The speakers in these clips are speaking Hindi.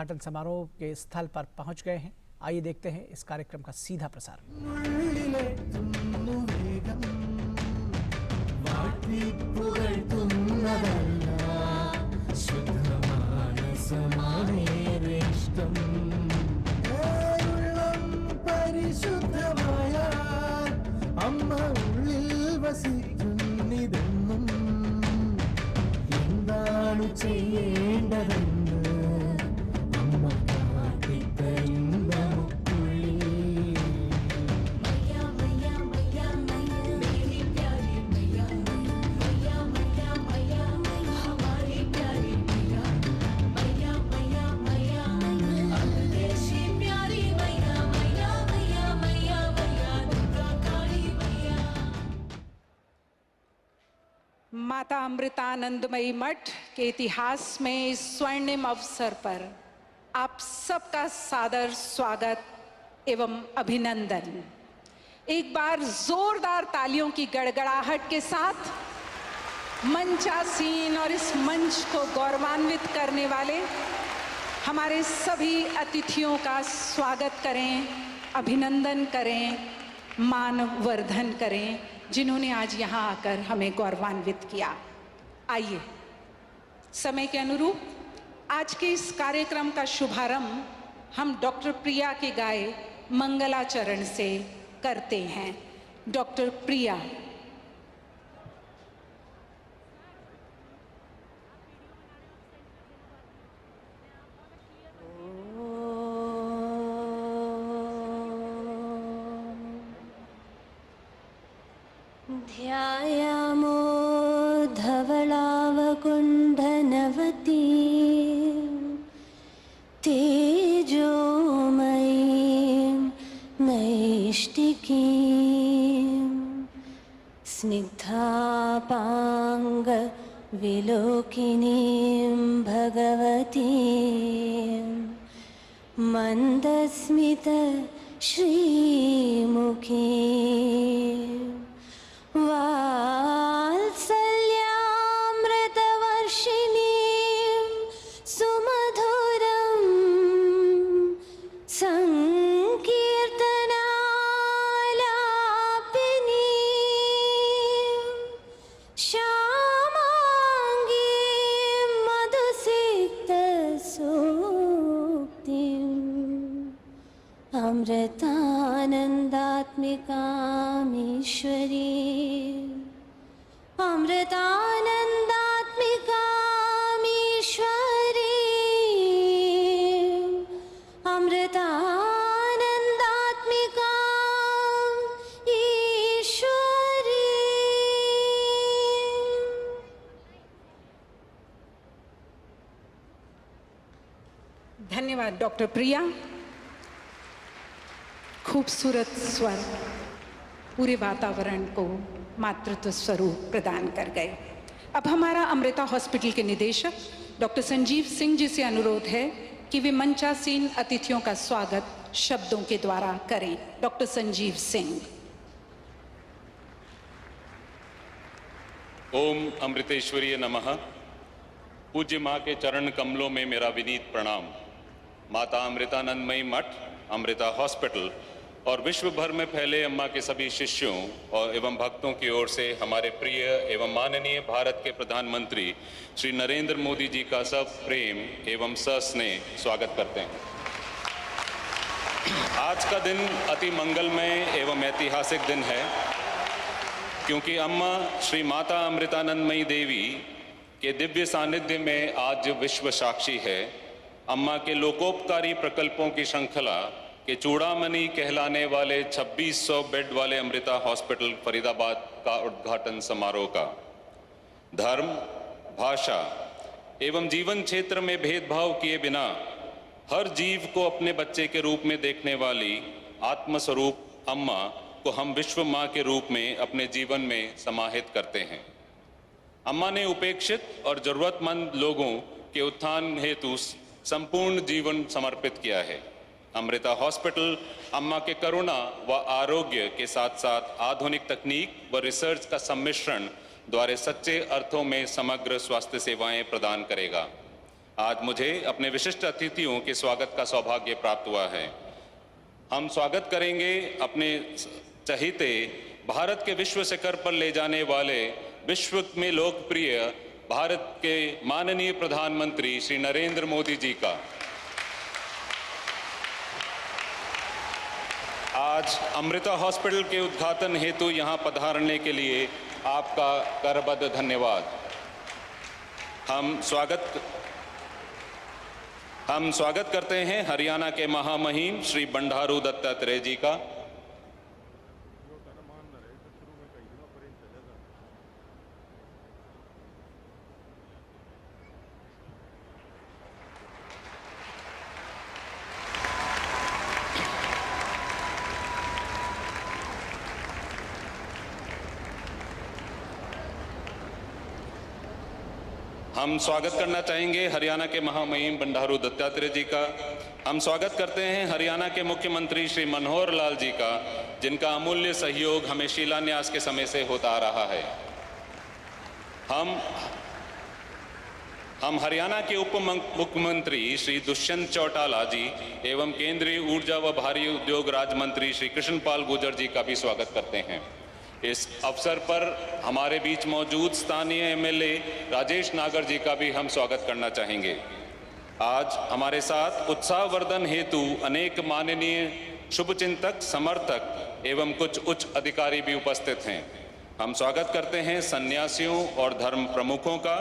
उद्घाटन समारोह के स्थल पर पहुंच गए हैं। आइए देखते हैं इस कार्यक्रम का सीधा प्रसार। माता अमृतानंदमयी मठ के इतिहास में इस स्वर्णिम अवसर पर आप सबका सादर स्वागत एवं अभिनंदन। एक बार जोरदार तालियों की गड़गड़ाहट के साथ मंचासीन और इस मंच को गौरवान्वित करने वाले हमारे सभी अतिथियों का स्वागत करें, अभिनंदन करें, मानवर्धन करें, जिन्होंने आज यहाँ आकर हमें गौरवान्वित किया। आइए समय के अनुरूप आज के इस कार्यक्रम का शुभारंभ हम डॉक्टर प्रिया के गाए मंगलाचरण से करते हैं। डॉक्टर प्रिया। ध्यायामो धवलावकुण्डनवती तेजोमयीं नैष्टिकीं स्निग्धापाङ्गविलोकिनीं भगवतीं मन्दस्मित श्रीमुखीं वात्सल्यामृतवर्षिणीं सुमधुरं संकीर्तनालापिनीं श्यामाङ्गीं मधुसिक्तसूक्तिम् अमृतानन्दात्मिकामीश्वरी अमृतानन्दात्मिकामीश्वरी अमृतानन्दात्मिका ईश्वरी। धन्यवाद डॉक्टर प्रिया। खूबसूरत स्वर पूरे वातावरण को मातृत्व स्वरूप प्रदान कर गए। अब हमारा अमृता हॉस्पिटल के निदेशक डॉक्टर संजीव सिंह जी से अनुरोध है कि वे मंचासीन अतिथियों का स्वागत शब्दों के द्वारा करें। डॉक्टर संजीव सिंह। ओम अमृतेश्वरीय नमः। पूज्य माँ के चरण कमलों में मेरा विनीत प्रणाम। माता अमृतानंदमयी मठ, अमृता हॉस्पिटल और विश्व भर में फैले अम्मा के सभी शिष्यों और एवं भक्तों की ओर से हमारे प्रिय एवं माननीय भारत के प्रधानमंत्री श्री नरेंद्र मोदी जी का सब प्रेम एवं सस्नेह स्वागत करते हैं। आज का दिन अति मंगलमय एवं ऐतिहासिक दिन है, क्योंकि अम्मा श्री माता अमृतानंदमयी देवी के दिव्य सानिध्य में आज विश्व साक्षी है। अम्मा के लोकोपकारी प्रकल्पों की श्रृंखला के चूड़ामणि कहलाने वाले 2600 बेड वाले अमृता हॉस्पिटल फरीदाबाद का उद्घाटन समारोह का धर्म, भाषा एवं जीवन क्षेत्र में भेदभाव किए बिना हर जीव को अपने बच्चे के रूप में देखने वाली आत्मस्वरूप अम्मा को हम विश्व माँ के रूप में अपने जीवन में समाहित करते हैं। अम्मा ने उपेक्षित और जरूरतमंद लोगों के उत्थान हेतु संपूर्ण जीवन समर्पित किया है। अमृता हॉस्पिटल अम्मा के करुणा व आरोग्य के साथ साथ आधुनिक तकनीक व रिसर्च का सम्मिश्रण द्वारा सच्चे अर्थों में समग्र स्वास्थ्य सेवाएं प्रदान करेगा। आज मुझे अपने विशिष्ट अतिथियों के स्वागत का सौभाग्य प्राप्त हुआ है। हम स्वागत करेंगे अपने चहेते भारत के विश्व शिखर पर ले जाने वाले विश्व में लोकप्रिय भारत के माननीय प्रधानमंत्री श्री नरेंद्र मोदी जी का। आज अमृता हॉस्पिटल के उद्घाटन हेतु यहाँ पधारने के लिए आपका करबद्ध धन्यवाद। हम स्वागत करते हैं हरियाणा के महामहिम श्री बंडारू दत्तात्रेय जी का। हम स्वागत करना चाहेंगे हरियाणा के महामहिम बंडारू दत्तात्रेय जी का। हम स्वागत करते हैं हरियाणा के मुख्यमंत्री श्री मनोहर लाल जी का, जिनका अमूल्य सहयोग हमें शिलान्यास के समय से होता आ रहा है। हम हरियाणा के उप मुख्यमंत्री श्री दुष्यंत चौटाला जी एवं केंद्रीय ऊर्जा व भारी उद्योग राज्य मंत्री श्री कृष्णपाल गुर्जर जी का भी स्वागत करते हैं। इस अवसर पर हमारे बीच मौजूद स्थानीय एमएलए राजेश नागर जी का भी हम स्वागत करना चाहेंगे। आज हमारे साथ उत्साहवर्धन हेतु अनेक माननीय शुभचिंतक, समर्थक एवं कुछ उच्च अधिकारी भी उपस्थित हैं। हम स्वागत करते हैं सन्यासियों और धर्म प्रमुखों का,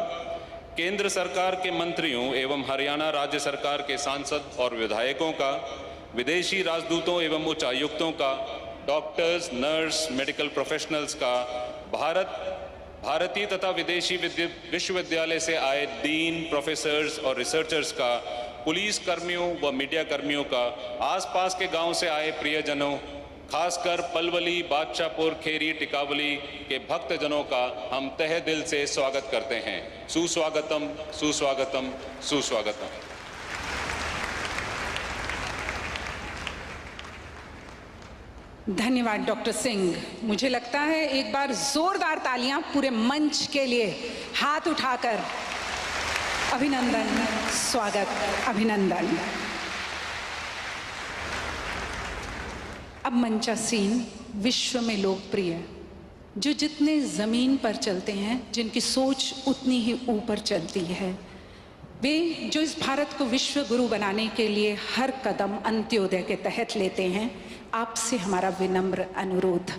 केंद्र सरकार के मंत्रियों एवं हरियाणा राज्य सरकार के सांसद और विधायकों का, विदेशी राजदूतों एवं उच्चायुक्तों का, डॉक्टर्स, नर्स, मेडिकल प्रोफेशनल्स का, भारतीय तथा विदेशी विश्वविद्यालय से आए डीन, प्रोफेसर्स और रिसर्चर्स का, पुलिस कर्मियों व मीडिया कर्मियों का, आसपास के गांव से आए प्रियजनों, खासकर पलवली, बादशाहपुर, खेरी, टिकावली के भक्तजनों का हम तहे दिल से स्वागत करते हैं। सुस्वागतम, सुस्वागतम, सुस्वागतम। धन्यवाद डॉक्टर सिंह। मुझे लगता है एक बार जोरदार तालियां पूरे मंच के लिए, हाथ उठाकर अभिनंदन, स्वागत, अभिनंदन। अब मंचासीन विश्व में लोकप्रिय, जो जितने जमीन पर चलते हैं, जिनकी सोच उतनी ही ऊपर चलती है, वे जो इस भारत को विश्व गुरु बनाने के लिए हर कदम अंत्योदय के तहत लेते हैं, आपसे हमारा विनम्र अनुरोध।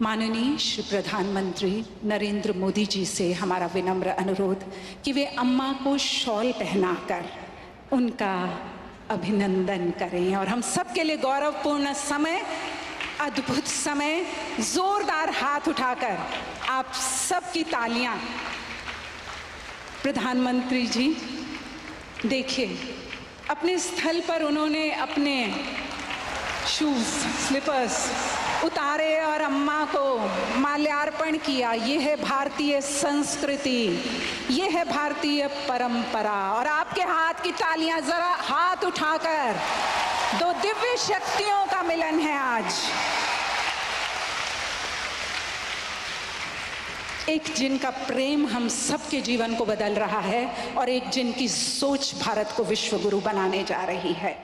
माननीय श्री प्रधानमंत्री नरेंद्र मोदी जी से हमारा विनम्र अनुरोध कि वे अम्मा को शॉल पहनाकर उनका अभिनंदन करें। और हम सबके लिए गौरवपूर्ण समय, अद्भुत समय, जोरदार हाथ उठाकर आप सबकी तालियां। प्रधानमंत्री जी देखिए, अपने स्थल पर उन्होंने अपने शूज, स्लीपर्स उतारे और अम्मा को माल्यार्पण किया। ये है भारतीय संस्कृति, ये है भारतीय परंपरा। और आपके हाथ की तालियां जरा हाथ उठाकर, दो दिव्य शक्तियों का मिलन है आज। एक जिनका प्रेम हम सबके जीवन को बदल रहा है और एक जिनकी सोच भारत को विश्व गुरु बनाने जा रही है।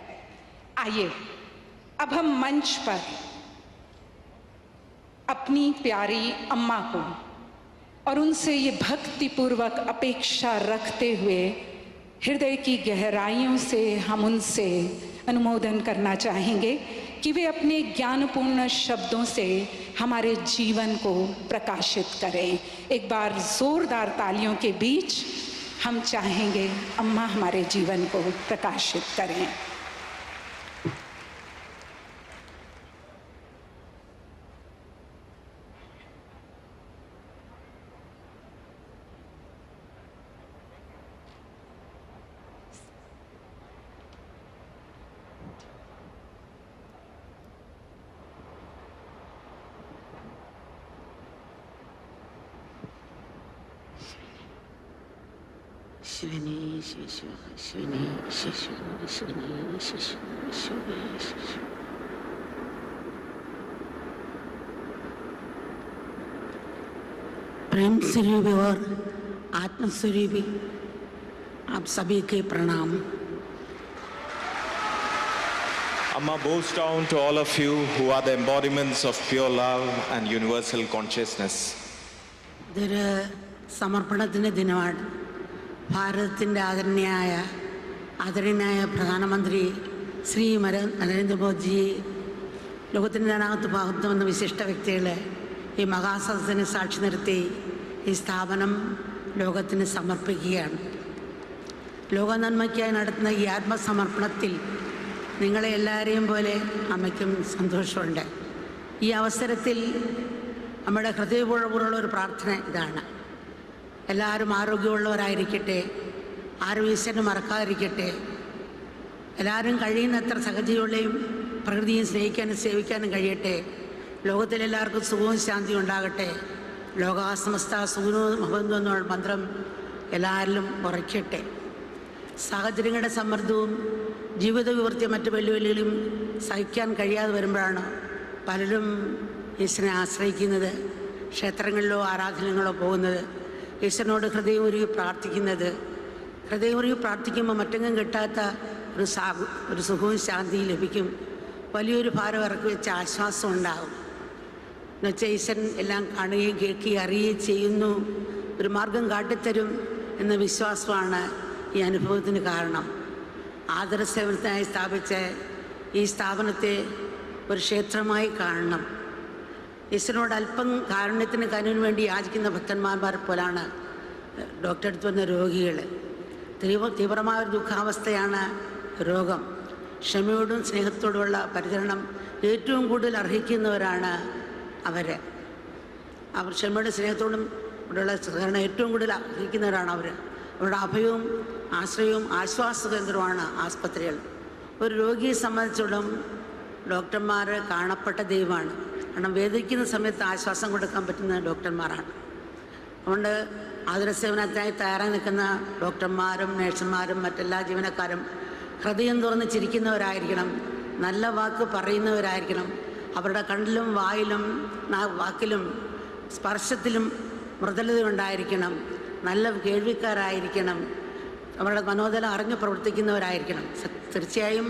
आइए अब हम मंच पर अपनी प्यारी अम्मा को और उनसे ये भक्तिपूर्वक अपेक्षा रखते हुए हृदय की गहराइयों से हम उनसे अनुमोदन करना चाहेंगे कि वे अपने ज्ञानपूर्ण शब्दों से हमारे जीवन को प्रकाशित करें। एक बार जोरदार तालियों के बीच हम चाहेंगे अम्मा हमारे जीवन को प्रकाशित करें। शिवनी शिशु शिवनी शिशु शिवनी शिशु शिवनी शिशु। प्रेम स्वरूपी और आत्म स्वरूपी आप सभी के प्रणाम। Amma bows down to all of you who are the embodiments of pure love and universal consciousness. ഇതൊരു സമർപ്പണത്തിൻ്റെ ദിനമാണ്. ഭാരതത്തിൻ്റെ ആദരണീയനായ പ്രധാനമന്ത്രി ശ്രീ നരേന്ദ്രമോദിജി, ലോകത്തിൻ്റെ നാനാകത്ത് ഭാഗത്ത് വന്ന വിശിഷ്ട വ്യക്തികളെ ഈ മഹാസദസ്സിനെ സാക്ഷി നിർത്തി ഈ സ്ഥാപനം ലോകത്തിന് സമർപ്പിക്കുകയാണ്. ലോക നന്മയ്ക്കായി നടത്തുന്ന ഈ ആത്മസമർപ്പണത്തിൽ നിങ്ങളെ എല്ലാവരെയും പോലെ അമ്മയ്ക്കും സന്തോഷമുണ്ട്. ഈ അവസരത്തിൽ നമ്മുടെ ഹൃദയപൂർവ്വമുള്ള ഒരു പ്രാർത്ഥന ഇതാണ്: എല്ലാവരും ആരോഗ്യമുള്ളവരായിരിക്കട്ടെ, ആരും ഈശ്വരനെ മറക്കാതിരിക്കട്ടെ, എല്ലാവരും കഴിയുന്നത്ര സഹജീവികളെയും പ്രകൃതിയും സ്നേഹിക്കാനും സേവിക്കാനും കഴിയട്ടെ, ലോകത്തിലെല്ലാവർക്കും സുഖവും ശാന്തിയും ഉണ്ടാകട്ടെ, ലോകാസമസ്ത സുഖനോ ഭവന്തു എന്നുള്ള മന്ത്രം എല്ലാവരിലും ഉറയ്ക്കട്ടെ. സാഹചര്യങ്ങളുടെ സമ്മർദ്ദവും ജീവിത വിവൃത്തിയും മറ്റ് വെല്ലുവിളികളും സഹിക്കാൻ കഴിയാതെ വരുമ്പോഴാണ് പലരും ഈശ്വരനെ ആശ്രയിക്കുന്നത്, ക്ഷേത്രങ്ങളിലോ ആരാധനകളോ പോകുന്നത്, ഈശ്വരനോട് ഹൃദയം ഉരുകി പ്രാർത്ഥിക്കുന്നത്. ഹൃദയം ഉരുകി പ്രാർത്ഥിക്കുമ്പോൾ മറ്റെങ്ങും കിട്ടാത്ത ഒരു സുഖവും ശാന്തിയും ലഭിക്കും. വലിയൊരു ഭാരം ഇറക്കി വെച്ച ആശ്വാസം ഉണ്ടാകും. എന്നുവെച്ചാൽ ഈശ്വരൻ എല്ലാം കാണുകയും കേൾക്കുകയും അറിയുകയും ചെയ്യുന്നു, ഒരു മാർഗം കാട്ടിത്തരും എന്ന വിശ്വാസമാണ് ഈ അനുഭവത്തിന് കാരണം. ആദരസേവനത്തിനായി സ്ഥാപിച്ച ഈ സ്ഥാപനത്തെ ഒരു ക്ഷേത്രമായി കാണണം. ഈശ്വരനോട് അല്പം കാരുണ്യത്തിന് കനിവിന് വേണ്ടി യാചിക്കുന്ന ഭക്തന്മാരെ പോലാണ് ഡോക്ടറെ അടുത്ത് വന്ന രോഗികൾ. തീവ്രമായ ഒരു ദുഃഖാവസ്ഥയാണ് രോഗം. ക്ഷമയോടും സ്നേഹത്തോടുമുള്ള പരിചരണം ഏറ്റവും കൂടുതൽ അർഹിക്കുന്നവരാണ് അവർ. ക്ഷമയോടും സ്നേഹത്തോടും ഉള്ള സഹകരണം ഏറ്റവും കൂടുതൽ അർഹിക്കുന്നവരാണ് അവർ. അവരുടെ അഭയവും ആശ്രയവും ആശ്വാസ കേന്ദ്രമാണ് ആസ്പത്രികൾ. ഒരു രോഗിയെ സംബന്ധിച്ചിടത്തോളം ഡോക്ടർമാർ കാണപ്പെട്ട ദൈവമാണ്. കാരണം വേദനിക്കുന്ന സമയത്ത് ആശ്വാസം കൊടുക്കാൻ പറ്റുന്ന ഡോക്ടർമാരാണ്. അതുകൊണ്ട് ആതുരസേവനത്തിനായി തയ്യാറായി നിൽക്കുന്ന ഡോക്ടർമാരും നഴ്സുമാരും മറ്റെല്ലാ ജീവനക്കാരും ഹൃദയം തുറന്ന് ചിരിക്കുന്നവരായിരിക്കണം, നല്ല വാക്ക് പറയുന്നവരായിരിക്കണം. അവരുടെ കണ്ണിലും വാക്കിലും സ്പർശത്തിലും മൃദുലത ഉണ്ടായിരിക്കണം. നല്ല കേൾവിക്കാരായിരിക്കണം. അവരുടെ മനോദലം അറിഞ്ഞ് പ്രവർത്തിക്കുന്നവരായിരിക്കണം. തീർച്ചയായും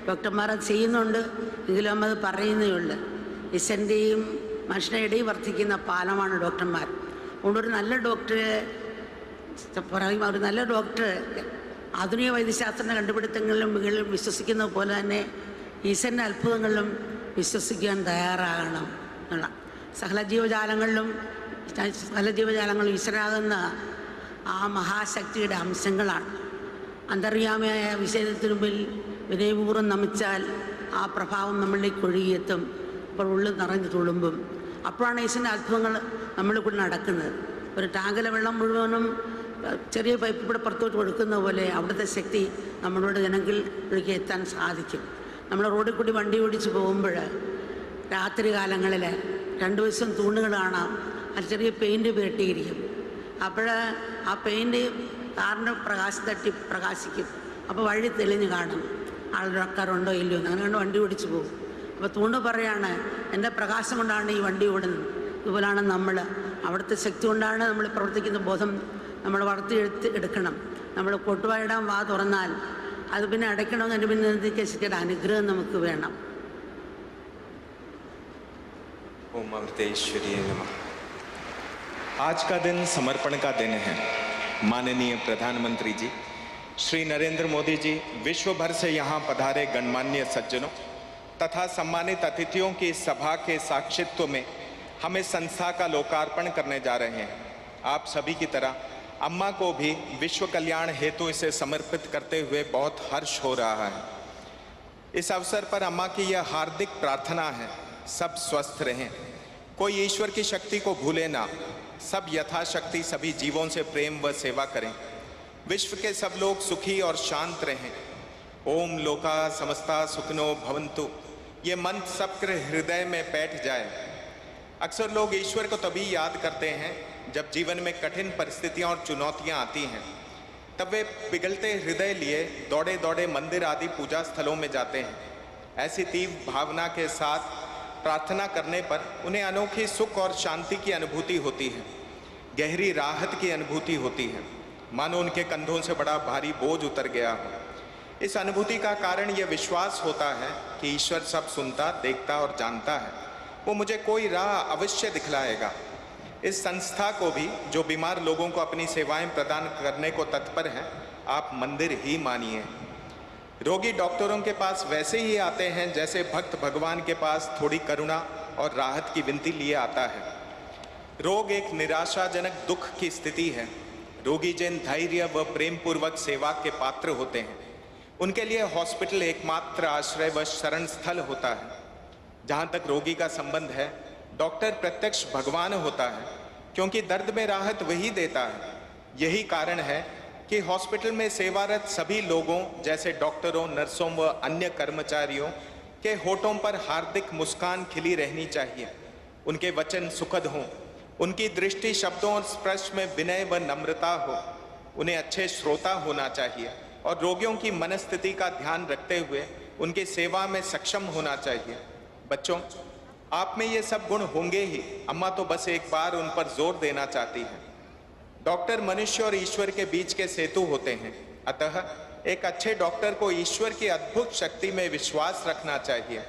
ഡോക്ടർമാർ അത് ചെയ്യുന്നുണ്ട്, എങ്കിലും അത് പറയുന്നേ ഉള്ളൂ. ഈശ്വരൻ്റെയും മനുഷ്യൻ്റെ ഇടയിൽ വർദ്ധിക്കുന്ന പാലമാണ് ഡോക്ടർമാർ. അതുകൊണ്ട് ഒരു നല്ല ഡോക്ടർ ആധുനിക വൈദ്യശാസ്ത്രത്തിൻ്റെ കണ്ടുപിടുത്തങ്ങളിലും വിശ്വസിക്കുന്ന പോലെ തന്നെ ഈശ്വരൻ്റെ അത്ഭുതങ്ങളിലും വിശ്വസിക്കാൻ തയ്യാറാകണം എന്നുള്ള. സകല ജീവജാലങ്ങളും ഈശ്വരാകുന്ന ആ മഹാശക്തിയുടെ അംശങ്ങളാണ്. അന്തർയാമിയായ വിഷയത്തിന് മുമ്പിൽ വിനയപൂർവ്വം നമിച്ചാൽ ആ പ്രഭാവം നമ്മളിലേക്ക് ഒഴുകിയെത്തും. അപ്പോൾ ഉള്ളിൽ നിറഞ്ഞു തുളുമ്പും. അപ്പോഴാണ് ഈശ്വരൻ്റെ അത്ഭുതങ്ങൾ നമ്മളിൽ കൂടി നടക്കുന്നത്. ഒരു ടാങ്കിലെ വെള്ളം മുഴുവനും ചെറിയ പൈപ്പ് കൂടെ പുറത്തോട്ട് കൊടുക്കുന്ന പോലെ അവിടുത്തെ ശക്തി നമ്മളോട് ജനങ്ങളിലേക്ക് എത്താൻ സാധിക്കും. നമ്മൾ റോഡിൽ കൂടി വണ്ടി ഓടിച്ച് പോകുമ്പോൾ രാത്രി കാലങ്ങളിൽ 2 വശം തൂണുകൾ കാണാം, അത് ചെറിയ പെയിൻറ്റ് പുരട്ടിയിരിക്കും. അപ്പോൾ ആ പെയിൻറ്റ് കാറിൻ്റെ പ്രകാശം തട്ടി പ്രകാശിക്കും. അപ്പോൾ വഴി തെളിഞ്ഞ് കാണും, ആൾക്കാരുണ്ടോ ഇല്ലയോ എന്ന്. അങ്ങനെ കണ്ട് വണ്ടി ഓടിച്ച് പോകും. അപ്പോൾ തൂണ് പറയാണ്, എൻ്റെ പ്രകാശം കൊണ്ടാണ് ഈ വണ്ടി ഓടുന്നത്. ഇതുപോലാണ് നമ്മൾ, അവിടുത്തെ ശക്തി കൊണ്ടാണ് നമ്മൾ പ്രവർത്തിക്കുന്ന ബോധം നമ്മൾ എടുക്കണം. നമ്മൾ കൊട്ടുവായിടാൻ വാ തുറന്നാൽ അത് പിന്നെ അടയ്ക്കണമെന്ന് എൻ്റെ പിന്നെ ശക്തിയുടെ അനുഗ്രഹം നമുക്ക് വേണം. ओम अमृतेश्वरी नमः। आज का दिन समर्पण का दिन है। माननीय प्रधानमंत्री जी श्री नरेंद्र मोदी जी, विश्व भर से यहाँ पधारे गणमान्य सज्जनों तथा सम्मानित अतिथियों की सभा के साक्षित्व में हमें संस्था का लोकार्पण करने जा रहे हैं। आप सभी की तरह अम्मा को भी विश्व कल्याण हेतु इसे समर्पित करते हुए बहुत हर्ष हो रहा है। इस अवसर पर अम्मा की यह हार्दिक प्रार्थना है, सब स्वस्थ रहें, कोई ईश्वर की शक्ति को भूले ना, सब यथाशक्ति सभी जीवों से प्रेम व सेवा करें, विश्व के सब लोग सुखी और शांत रहें। ओम लोका समस्ता सुखिनो भवन्तु, ये मंत्र सबके हृदय में बैठ जाए। अक्सर लोग ईश्वर को तभी याद करते हैं जब जीवन में कठिन परिस्थितियां और चुनौतियां आती हैं, तब वे पिघलते हृदय लिए दौड़े दौड़े मंदिर आदि पूजा स्थलों में जाते हैं। ऐसी तीव्र भावना के साथ प्रार्थना करने पर उन्हें अनोखी सुख और शांति की अनुभूति होती है, गहरी राहत की अनुभूति होती है। मानो उनके कंधों से बड़ा भारी बोझ उतर गया हो। इस अनुभूति का कारण यह विश्वास होता है कि ईश्वर सब सुनता, देखता और जानता है। वो मुझे कोई राह अवश्य दिखलाएगा। इस संस्था को भी, जो बीमार लोगों को अपनी सेवाएं प्रदान करने को तत्पर है, आप मंदिर ही मानिए। रोगी डॉक्टरों के पास वैसे ही आते हैं जैसे भक्त भगवान के पास थोड़ी करुणा और राहत की विनती लिए आता है। रोग एक निराशाजनक दुख की स्थिति है। रोगी जन धैर्य व प्रेम पूर्वक सेवा के पात्र होते हैं। उनके लिए हॉस्पिटल एकमात्र आश्रय व शरण स्थल होता है। जहाँ तक रोगी का संबंध है, डॉक्टर प्रत्यक्ष भगवान होता है, क्योंकि दर्द में राहत वही देता है। यही कारण है कि हॉस्पिटल में सेवारत सभी लोगों जैसे डॉक्टरों, नर्सों व अन्य कर्मचारियों के होठों पर हार्दिक मुस्कान खिली रहनी चाहिए। उनके वचन सुखद हों, उनकी दृष्टि शब्दों और स्पर्श में विनय व नम्रता हो। उन्हें अच्छे श्रोता होना चाहिए और रोगियों की मनस्थिति का ध्यान रखते हुए उनकी सेवा में सक्षम होना चाहिए। बच्चों, आप में ये सब गुण होंगे ही। अम्मा तो बस एक बार उन पर जोर देना चाहती है। डॉक्टर मनुष्य और ईश्वर के बीच के सेतु होते हैं। अतः एक अच्छे डॉक्टर को ईश्वर की अद्भुत शक्ति में विश्वास रखना चाहिए,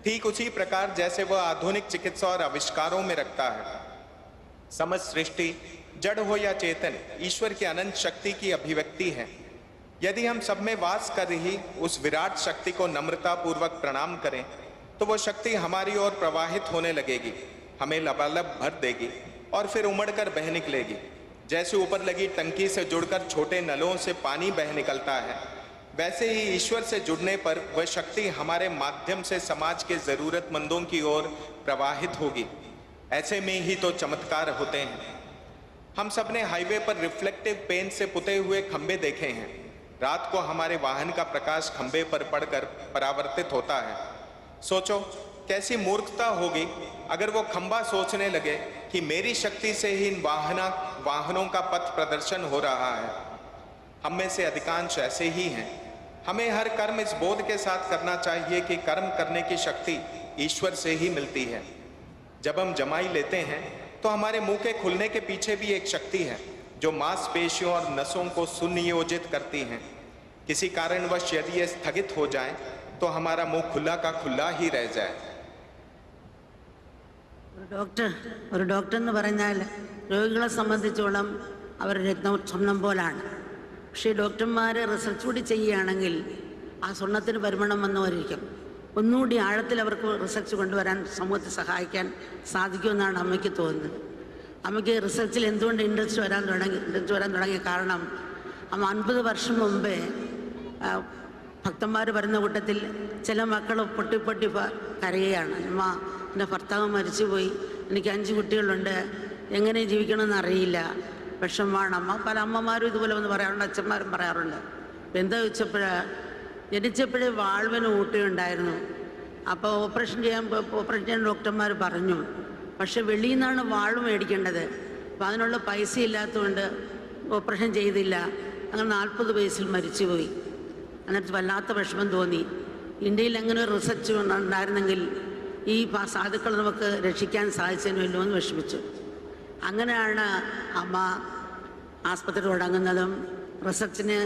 ठीक उसी प्रकार जैसे वह आधुनिक चिकित्सा और आविष्कारों में रखता है। समस्त सृष्टि, जड़ हो या चेतन, ईश्वर की अनंत शक्ति की अभिव्यक्ति है। यदि हम सब में वास कर रही उस विराट शक्ति को नम्रता पूर्वक प्रणाम करें तो वह शक्ति हमारी ओर प्रवाहित होने लगेगी, हमें लबालब भर देगी और फिर उमड़कर बह निकलेगी। जैसे ऊपर लगी टंकी से जुड़कर छोटे नलों से पानी बह निकलता है, वैसे ही ईश्वर से जुड़ने पर वह शक्ति हमारे माध्यम से समाज के जरूरतमंदों की ओर प्रवाहित होगी। ऐसे में ही तो चमत्कार होते हैं। हम सब ने हाईवे पर रिफ्लेक्टिव पेंट से पुते हुए खंबे देखे हैं। रात को हमारे वाहन का प्रकाश खंबे पर पड़कर परावर्तित होता है। सोचो कैसी मूर्खता होगी अगर वो खंबा सोचने लगे कि मेरी शक्ति से ही इन वाहनों का पथ प्रदर्शन हो रहा है। हम में से अधिकांश ऐसे ही हैं। हमें हर कर्म इस बोध के साथ करना चाहिए कि कर्म करने की शक्ति ईश्वर से ही मिलती है। जब हम जमाई लेते हैं तो हमारे मुंह के खुलने के पीछे भी एक शक्ति है जो मांसपेशियों और नसों को सुनियोजित करती हैं। किसी कारणवश यदि ये स्थगित हो जाए तो हमारा मुंह खुला का खुला ही रह जाए। ഒരു ഡോക്ടർ എന്ന് പറഞ്ഞാൽ രോഗികളെ സംബന്ധിച്ചോളം അവർ രത്നം സ്വർണം പോലാണ്. പക്ഷേ ഡോക്ടർമാർ റിസർച്ച് കൂടി ചെയ്യുകയാണെങ്കിൽ ആ സ്വർണത്തിന് പരിമണം വന്നുകൊണ്ടിരിക്കും. ഒന്നുകൂടി ആഴത്തിൽ അവർക്ക് റിസർച്ച് കൊണ്ടുവരാൻ സമൂഹത്തെ സഹായിക്കാൻ സാധിക്കുമെന്നാണ് അമ്മയ്ക്ക് തോന്നുന്നത്. അമ്മയ്ക്ക് റിസർച്ചിൽ എന്തുകൊണ്ട് ഇൻട്രസ്റ്റ് വരാൻ തുടങ്ങിയ കാരണം അമ്മ 50 വർഷം മുമ്പേ ഭക്തന്മാർ വരുന്ന കൂട്ടത്തിൽ ചില മക്കൾ പൊട്ടി കരയുകയാണ്. അമ്മ, എൻ്റെ ഭർത്താവ് മരിച്ചുപോയി, എനിക്ക് 5 കുട്ടികളുണ്ട്, എങ്ങനെ ജീവിക്കണമെന്ന് അറിയില്ല, വിഷമമാണ് അമ്മ. പല അമ്മമാരും ഇതുപോലെ ഒന്ന് പറയാറുണ്ട്, അച്ഛന്മാരും പറയാറുണ്ട്. അപ്പം എന്താ വെച്ചപ്പോഴ് ജനിച്ചപ്പോഴേ വാൾവിന് ഊട്ടിയുണ്ടായിരുന്നു. അപ്പോൾ ഓപ്പറേഷൻ ചെയ്യാൻ ഡോക്ടർമാർ പറഞ്ഞു. പക്ഷെ വെളിയിൽ നിന്നാണ് വാൾവ് മേടിക്കേണ്ടത്. അപ്പോൾ അതിനുള്ള പൈസ ഇല്ലാത്തതുകൊണ്ട് ഓപ്പറേഷൻ ചെയ്തില്ല. അങ്ങനെ 40 വയസ്സിൽ മരിച്ചുപോയി. എന്നിട്ട് വല്ലാത്ത വിഷമം തോന്നി. ഇന്ത്യയിൽ അങ്ങനെ ഒരു റിസർച്ച് ഉണ്ടായിരുന്നെങ്കിൽ ഈ സാധുക്കൾ നമുക്ക് രക്ഷിക്കാൻ സാധിച്ചതിനല്ലോ എന്ന് വിഷമിച്ചു. അങ്ങനെയാണ് അമ്മ ആസ്പത്രി തുടങ്ങുന്നതും റിസർച്ചിന്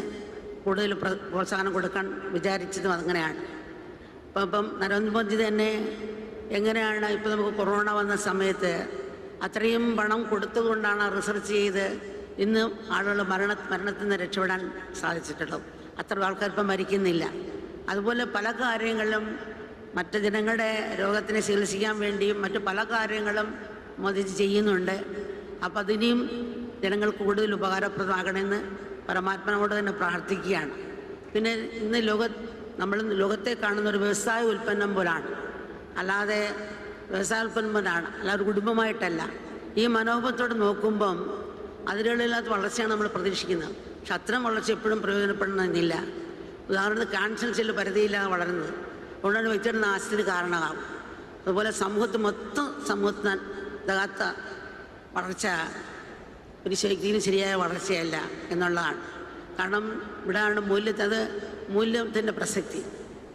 കൂടുതൽ പ്രോത്സാഹനം കൊടുക്കാൻ വിചാരിച്ചതും അങ്ങനെയാണ്. ഇപ്പം നരേന്ദ്രമോദി തന്നെ എങ്ങനെയാണ് ഇപ്പോൾ നമുക്ക് കൊറോണ വന്ന സമയത്ത് അത്രയും പണം കൊടുത്തുകൊണ്ടാണ് റിസർച്ച് ചെയ്ത് ഇന്ന് ആളുകൾ മരണത്തിൽ നിന്ന് രക്ഷപ്പെടാൻ സാധിച്ചിട്ടുള്ളത്. അത്ര ആൾക്കാർ ഇപ്പം മരിക്കുന്നില്ല. അതുപോലെ പല കാര്യങ്ങളിലും മറ്റ് ജനങ്ങളുടെ രോഗത്തിനെ ചികിത്സിക്കാൻ വേണ്ടിയും മറ്റു പല കാര്യങ്ങളും മോദിജി ചെയ്യുന്നുണ്ട്. അപ്പം അതിനെയും ജനങ്ങൾക്ക് കൂടുതൽ ഉപകാരപ്രദമാകണമെന്ന് പരമാത്മാവോട് തന്നെ പ്രാർത്ഥിക്കുകയാണ്. പിന്നെ ഇന്ന് നമ്മൾ ലോകത്തെ കാണുന്ന ഒരു വ്യവസായ ഉൽപ്പന്നം പോലാണ്, അല്ലാതെ വ്യവസായ ഉൽപ്പന്നം പോലാണ്, അല്ലാതെ ഒരു കുടുംബമായിട്ടല്ല. ഈ മനോഭാവത്തോട് നോക്കുമ്പം അതിരുകളില്ലാത്ത വളർച്ചയാണ് നമ്മൾ പ്രതീക്ഷിക്കുന്നത്. പക്ഷെ അത്തരം വളർച്ച എപ്പോഴും പ്രയോജനപ്പെടണമെന്നില്ല. ഉദാഹരണത്തിന് ക്യാൻസർ സെല്ല് പരിധിയില്ലാതെ വളരുന്നത് അതുകൊണ്ടാണ് വ്യക്തിയുടെ നാശത്തിന് കാരണമാകും. അതുപോലെ സമൂഹത്തിന് തകാത്ത വളർച്ച ഒരു ശക്തിന് ശരിയായ വളർച്ചയല്ല എന്നുള്ളതാണ്. കാരണം ഇവിടെയാണ് മൂല്യത്തിൻ്റെ പ്രസക്തി.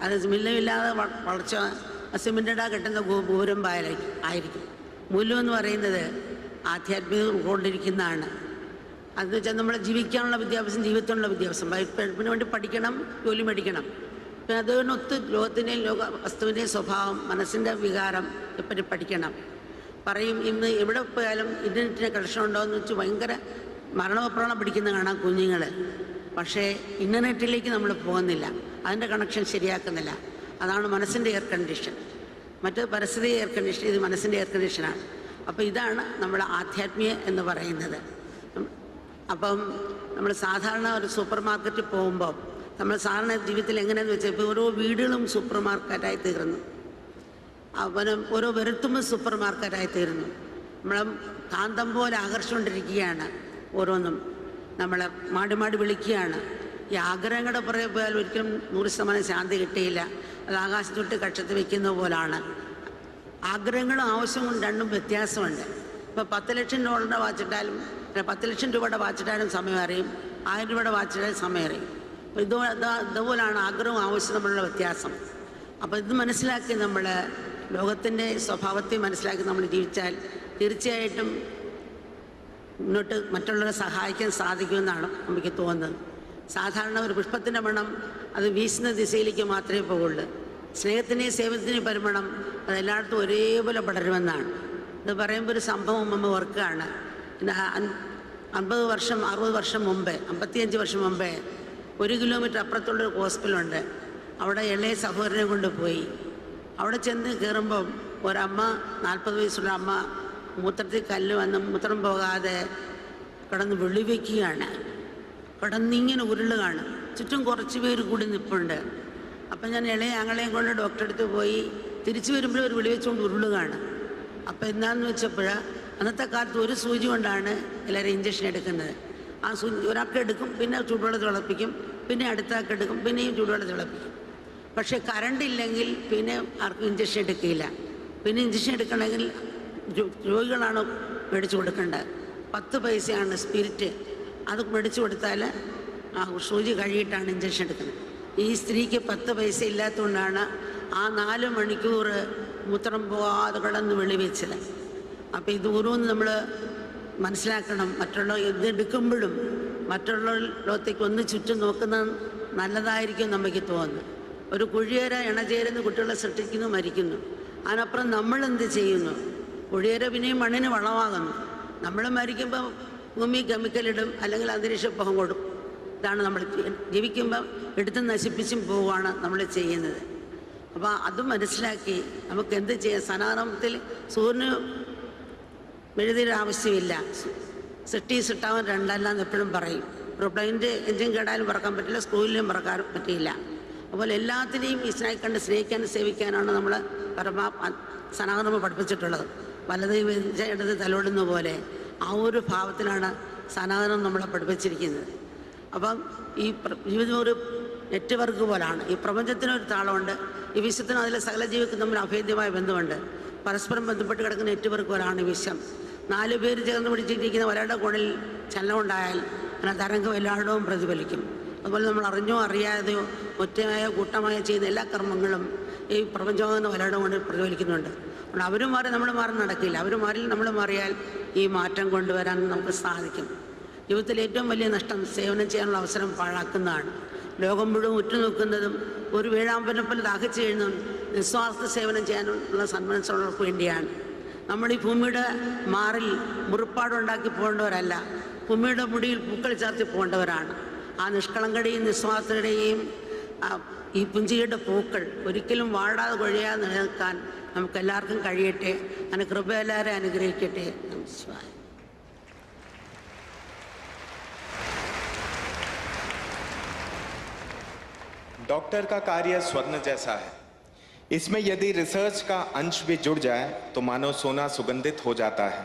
അത് മൂല്യമില്ലാതെ വളർച്ച സിമെൻറ്റഡാ കെട്ടുന്ന ഗോപുരം ആയിരിക്കും. മൂല്യം എന്ന് പറയുന്നത് ആധ്യാത്മികം കൊണ്ടിരിക്കുന്നതാണ്. അതെന്ന് വെച്ചാൽ നമ്മളെ ജീവിക്കാനുള്ള വിദ്യാഭ്യാസം, ജീവിതത്തിനുള്ള വിദ്യാഭ്യാസം, പഠിപ്പിന് വേണ്ടി പഠിക്കണം, ജോലി മേടിക്കണം. പിന്നെ അതിനൊത്ത് ലോകത്തിൻ്റെയും ലോക വസ്തുവിൻ്റെയും സ്വഭാവം, മനസ്സിൻ്റെ വികാരം ഇപ്പറ്റി പഠിക്കണം. പറയും ഇന്ന് എവിടെ പോയാലും ഇൻ്റർനെറ്റിന് കണക്ഷൻ ഉണ്ടോ എന്ന് വെച്ച് ഭയങ്കര മരണപ്രാണം പിടിക്കുന്ന കാണാം കുഞ്ഞുങ്ങൾ. പക്ഷേ ഇൻ്റർനെറ്റിലേക്ക് നമ്മൾ പോകുന്നില്ല, അതിൻ്റെ കണക്ഷൻ ശരിയാക്കുന്നില്ല. അതാണ് മനസ്സിൻ്റെ എയർ കണ്ടീഷൻ. മറ്റ് പരിസ്ഥിതി എയർ കണ്ടീഷൻ, ഇത് മനസ്സിൻ്റെ എയർ കണ്ടീഷനാണ്. അപ്പോൾ ഇതാണ് നമ്മുടെ ആധ്യാത്മിക എന്ന് പറയുന്നത്. അപ്പം നമ്മൾ സാധാരണ ഒരു സൂപ്പർ മാർക്കറ്റിൽ പോകുമ്പോൾ നമ്മൾ സാധാരണ ജീവിതത്തിൽ എങ്ങനെയാണെന്ന് വെച്ചാൽ ഇപ്പോൾ ഓരോ വീടുകളും സൂപ്പർ മാർക്കറ്റായി തീർന്നു, അവന് ഓരോ വരുത്തുമ്പോൾ സൂപ്പർ മാർക്കറ്റായി തീർന്നു. നമ്മളെ കാന്തം പോലെ ആകർഷിച്ചുകൊണ്ടിരിക്കുകയാണ് ഓരോന്നും, നമ്മളെ മാടി മാടി വിളിക്കുകയാണ്. ഈ ആഗ്രഹങ്ങളുടെ പുറകെ പോയാൽ ഒരിക്കലും 100% ശാന്തി കിട്ടിയില്ല. അത് ആകാശത്തൊട്ട് കക്ഷത്ത് വയ്ക്കുന്ന പോലാണ്. ആഗ്രഹങ്ങളും ആവശ്യവും രണ്ടും വ്യത്യാസമുണ്ട്. ഇപ്പോൾ 10 ലക്ഷം ഡോളറിൻ്റെ വാച്ചിട്ടാലും 10 ലക്ഷം രൂപയുടെ വാച്ചിട്ടാലും സമയം അറിയും, 1000 രൂപയുടെ വാച്ചിട്ടാലും സമയം അറിയും. അപ്പോൾ ഇതുപോലാണ് ആഗ്രഹവും ആവശ്യം തമ്മിലുള്ള വ്യത്യാസം. അപ്പോൾ ഇത് മനസ്സിലാക്കി നമ്മൾ ലോകത്തിൻ്റെ സ്വഭാവത്തെ മനസ്സിലാക്കി നമ്മൾ ജീവിച്ചാൽ തീർച്ചയായിട്ടും മുന്നോട്ട് മറ്റുള്ളവരെ സഹായിക്കാൻ സാധിക്കുമെന്നാണ് നമുക്ക് തോന്നുന്നത്. സാധാരണ ഒരു പുഷ്പത്തിൻ്റെ മണം അത് വീശുന്ന ദിശയിലേക്ക് മാത്രമേ പോകുള്ളൂ. സ്നേഹത്തിൻ്റെയും സേവനത്തിൻ്റെയും പരിമണം അത് എല്ലായിടത്തും ഒരേപോലെ പടരുമെന്നാണ്. ഇത് പറയുമ്പോൾ ഒരു സംഭവം നമ്മൾ ഓർക്കുകയാണ്. 50 വർഷം 60 വർഷം മുമ്പേ 55 വർഷം മുമ്പേ 1 കിലോമീറ്റർ അപ്പുറത്തുള്ളൊരു ഹോസ്പിറ്റലുണ്ട്. അവിടെ ഇളയ സഹോദരനെ കൊണ്ടുപോയി. അവിടെ ചെന്ന് കയറുമ്പം ഒരമ്മ, 40 വയസ്സുള്ള അമ്മ, മൂത്രത്തിൽ കല്ല് വന്ന് മൂത്രം പോകാതെ കിടന്ന് വെളിവെക്കുകയാണ്. കിടന്നിങ്ങനെ ഉരുളുകയാണ്. ചുറ്റും കുറച്ച് പേര് കൂടി നിൽപ്പുണ്ട്. അപ്പം ഞാൻ ഇളയ ആങ്ങളെയും കൊണ്ട് ഡോക്ടറെ അടുത്ത് പോയി. തിരിച്ചു വരുമ്പോഴും ഒരു വെളിവെച്ചുകൊണ്ട് ഉരുളുകയാണ്. അപ്പോൾ എന്താണെന്ന് വെച്ചപ്പോൾ അന്നത്തെ കാലത്ത് ഒരു സൂചി കൊണ്ടാണ് എല്ലാവരും ഇഞ്ചക്ഷൻ എടുക്കുന്നത്. ആ സൂചി ഒരാൾക്ക് എടുക്കും, പിന്നെ ചൂടുവെള്ളത്തിൽ തിളപ്പിക്കും, പിന്നെ അടുത്ത ആൾക്ക് എടുക്കും, പിന്നെയും ചൂടുവെള്ളത്തിൽ തിളപ്പിക്കും. പക്ഷേ കറണ്ട് ഇല്ലെങ്കിൽ പിന്നെ ആർക്കും ഇഞ്ചക്ഷൻ എടുക്കില്ല. പിന്നെ ഇഞ്ചക്ഷൻ എടുക്കണമെങ്കിൽ രോഗികളാണ് മേടിച്ചു കൊടുക്കേണ്ടത്. 10 പൈസയാണ് സ്പിരിറ്റ്. അത് മേടിച്ചു കൊടുത്താൽ ആ സൂചി കഴിയിട്ടാണ് ഇഞ്ചക്ഷൻ എടുക്കുന്നത്. ഈ സ്ത്രീക്ക് 10 പൈസ ഇല്ലാത്തതുകൊണ്ടാണ് ആ 4 മണിക്കൂർ മൂത്രം പോകാതെ കിടന്ന് വെളിവെച്ചത്. അപ്പോൾ ഇത് ഓരോന്ന് നമ്മൾ മനസ്സിലാക്കണം. മറ്റുള്ള ഇതെടുക്കുമ്പോഴും മറ്റുള്ള ലോകത്തേക്ക് ഒന്ന് ചുറ്റും നോക്കുന്നത് നല്ലതായിരിക്കും നമുക്ക് തോന്നുന്നു. ഒരു കുഴിയേര ഇണചേരുന്ന കുട്ടികളെ സൃഷ്ടിക്കുന്നു, മരിക്കുന്നു. അതിനപ്പുറം നമ്മളെന്ത് ചെയ്യുന്നു? കുഴിയേര പിന്നെയും മണ്ണിന് വളമാകുന്നു. നമ്മൾ മരിക്കുമ്പോൾ ഭൂമി കെമിക്കലിടും, അല്ലെങ്കിൽ അന്തരീക്ഷ പുകം കൊടുക്കും. ഇതാണ് നമ്മൾ ജീവിക്കുമ്പോൾ എടുത്ത് നശിപ്പിച്ചും പോവുകയാണ് നമ്മൾ ചെയ്യുന്നത്. അപ്പോൾ അത് മനസ്സിലാക്കി നമുക്ക് എന്ത് ചെയ്യാം? സനാതനത്തിൽ സൂര്യന് മെഴുതിയുടെ ആവശ്യമില്ല. സിട്ടി സിട്ടാവൻ രണ്ടല്ലാന്ന് എപ്പോഴും പറയും. ഒരു പ്ലെയിൻ്റെ എഞ്ചിൻ കേടാലും പറക്കാൻ പറ്റില്ല, സ്കൂളിലും പറക്കാൻ പറ്റിയില്ല. അതുപോലെ എല്ലാത്തിനെയും ഈശ്വരനായി കണ്ട് സ്നേഹിക്കാനും സേവിക്കാനാണ് നമ്മൾ സനാതനം പഠിപ്പിച്ചിട്ടുള്ളത്. വലത് ഇടത് തലോടുന്ന പോലെ ആ ഒരു ഭാവത്തിലാണ് സനാതനം നമ്മളെ പഠിപ്പിച്ചിരിക്കുന്നത്. അപ്പം ഈ ജീവിതം ഒരു നെറ്റ്വർക്ക് പോലാണ്. ഈ പ്രപഞ്ചത്തിനൊരു താളമുണ്ട്, ഈ വിശ്വത്തിനും അതിലെ സകല ജീവിക്കും തമ്മിൽ അഭേദ്യമായ ബന്ധമുണ്ട്. പരസ്പരം ബന്ധപ്പെട്ട് കിടക്കുന്ന നെറ്റ്വർക്ക് പോലാണ് വിശ്വം. 4 പേര് ചേർന്ന് പിടിച്ചിരിക്കുന്ന ഒരാളുടെ കോണിൽ ചലനമുണ്ടായാൽ അങ്ങനെ തരംഗം എല്ലായിടവും പ്രതിഫലിക്കും. അതുപോലെ നമ്മൾ അറിഞ്ഞോ അറിയാതെയോ ഒറ്റയായോ കൂട്ടമായോ ചെയ്യുന്ന എല്ലാ കർമ്മങ്ങളും ഈ പ്രപഞ്ചമാകുന്ന ഒരാളുടെ കൊണ്ട് പ്രതിഫലിക്കുന്നുണ്ട്. അതുകൊണ്ട് അവരും മാറി നമ്മൾ മാറി നടക്കില്ല. അവർ മാറി നമ്മൾ മാറിയാൽ ഈ മാറ്റം കൊണ്ടുവരാൻ നമുക്ക് സാധിക്കും. ജീവിതത്തിൽ ഏറ്റവും വലിയ നഷ്ടം സേവനം ചെയ്യാനുള്ള അവസരം പാഴാക്കുന്നതാണ്. ലോകം മുഴുവൻ ഉറ്റുനോക്കുന്നതും ഒരു വേഴാമ്പലിനെ ദാഹിച്ചു കഴിയുന്നതും നിസ്വാർത്ഥ സേവനം ചെയ്യാനുള്ള സന്മനസ്സുള്ളവർക്ക് വേണ്ടിയാണ്. നമ്മൾ ഈ ഭൂമിയുടെ മാറിൽ മുറിപ്പാടുണ്ടാക്കി പോകേണ്ടവരല്ല, ഭൂമിയുടെ മുടിയിൽ പൂക്കൾ ചാർത്തി പോകേണ്ടവരാണ്. ആ നിഷ്കളങ്കയുടെയും നിസ്വാർത്ഥയുടെയും ഈ പുഞ്ചിരിയുടെ പൂക്കൾ ഒരിക്കലും വാടാതെ കൊഴിയാതെ നിലനിൽക്കാൻ നമുക്കെല്ലാവർക്കും കഴിയട്ടെ. അങ്ങനെ കൃപ എല്ലാവരെ അനുഗ്രഹിക്കട്ടെ. നമസ്കാരം. डॉक्टर का कार्य स्वर्ण जैसा है। इसमें यदि रिसर्च का अंश भी जुड़ जाए तो मानो सोना सुगंधित हो जाता है।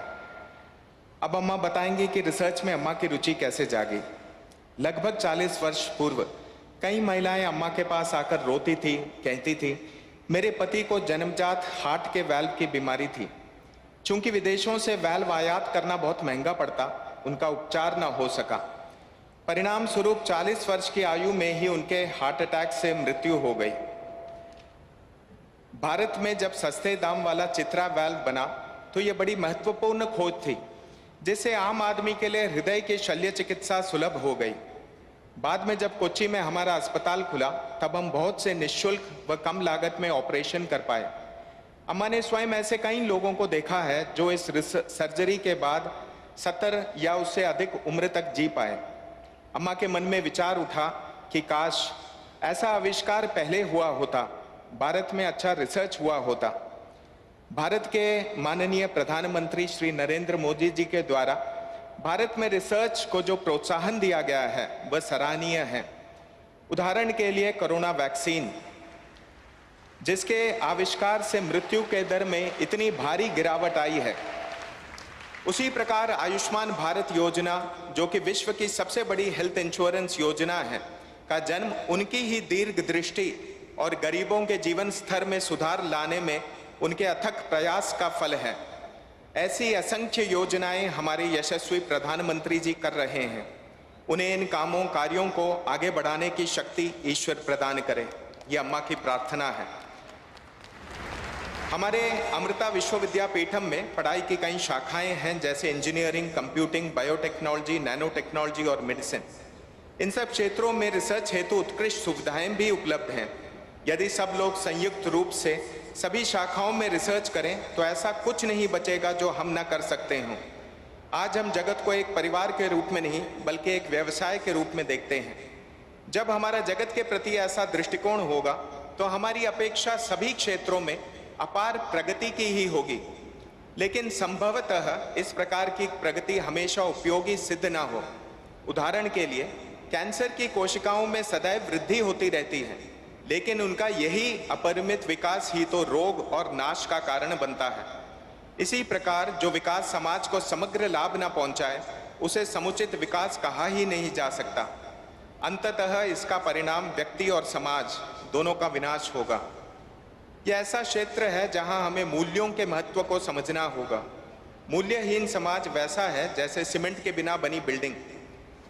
अब अम्मा बताएंगी कि रिसर्च में अम्मा की रुचि कैसे जागी। लगभग 40 वर्ष पूर्व कई महिलाएं अम्मा के पास आकर रोती थी, कहती थी मेरे पति को जन्मजात हार्ट के वाल्व की बीमारी थी। चूंकि विदेशों से वाल्व आयात करना बहुत महंगा पड़ता, उनका उपचार न हो सका। परिणाम स्वरूप 40 वर्ष की आयु में ही उनके हार्ट अटैक से मृत्यु हो गई। भारत में जब सस्ते दाम वाला चित्रा वाल्व बना तो यह बड़ी महत्वपूर्ण खोज थी। जिससे आम आदमी के लिए हृदय की शल्य चिकित्सा सुलभ हो गई। बाद में जब कोच्चि में हमारा अस्पताल खुला तब हम बहुत से निःशुल्क व कम लागत में ऑपरेशन कर पाए। अम्मा ने स्वयं ऐसे कई लोगों को देखा है जो इस सर्जरी के बाद 70 या उससे अधिक उम्र तक जी पाए। अम्मा के मन में विचार उठा कि काश ऐसा आविष्कार पहले हुआ होता, भारत में अच्छा रिसर्च हुआ होता। भारत के माननीय प्रधानमंत्री श्री नरेंद्र मोदी जी के द्वारा भारत में रिसर्च को जो प्रोत्साहन दिया गया है वह सराहनीय है। उदाहरण के लिए कोरोना वैक्सीन, जिसके आविष्कार से मृत्यु के दर में इतनी भारी गिरावट आई है। उसी प्रकार आयुष्मान भारत योजना, जो कि विश्व की सबसे बड़ी हेल्थ इंश्योरेंस योजना है, का जन्म उनकी ही दीर्घ दृष्टि और गरीबों के जीवन स्तर में सुधार लाने में उनके अथक प्रयास का फल है। ऐसी असंख्य योजनाएं हमारे यशस्वी प्रधानमंत्री जी कर रहे हैं। उन्हें इन कार्यों को आगे बढ़ाने की शक्ति ईश्वर प्रदान करे, ये अम्मा की प्रार्थना है। हमारे अमृता विश्वविद्यापीठम में पढ़ाई की कई शाखाएं हैं, जैसे engineering, computing, biotechnology, nano technology और मेडिसिन। इन सब क्षेत्रों में रिसर्च हेतु उत्कृष्ट सुविधाएं भी उपलब्ध हैं। यदि सब लोग संयुक्त रूप से सभी शाखाओं में रिसर्च करें तो ऐसा कुछ नहीं बचेगा जो हम न कर सकते हों। आज हम जगत को एक परिवार के रूप में नहीं बल्कि एक व्यवसाय के रूप में देखते हैं। जब हमारा जगत के प्रति ऐसा दृष्टिकोण होगा तो हमारी अपेक्षा सभी क्षेत्रों में अपार प्रगति की ही होगी। लेकिन संभवतः इस प्रकार की प्रगति हमेशा उपयोगी सिद्ध ना हो। उदाहरण के लिए कैंसर की कोशिकाओं में सदैव वृद्धि होती रहती है, लेकिन उनका यही अपरिमित विकास ही तो रोग और नाश का कारण बनता है। इसी प्रकार जो विकास समाज को समग्र लाभ न पहुंचाए उसे समुचित विकास कहा ही नहीं जा सकता। अंततः इसका परिणाम व्यक्ति और समाज दोनों का विनाश होगा। यह ऐसा क्षेत्र है जहां हमें मूल्यों के महत्व को समझना होगा। मूल्यहीन समाज वैसा है जैसे सीमेंट के बिना बनी बिल्डिंग।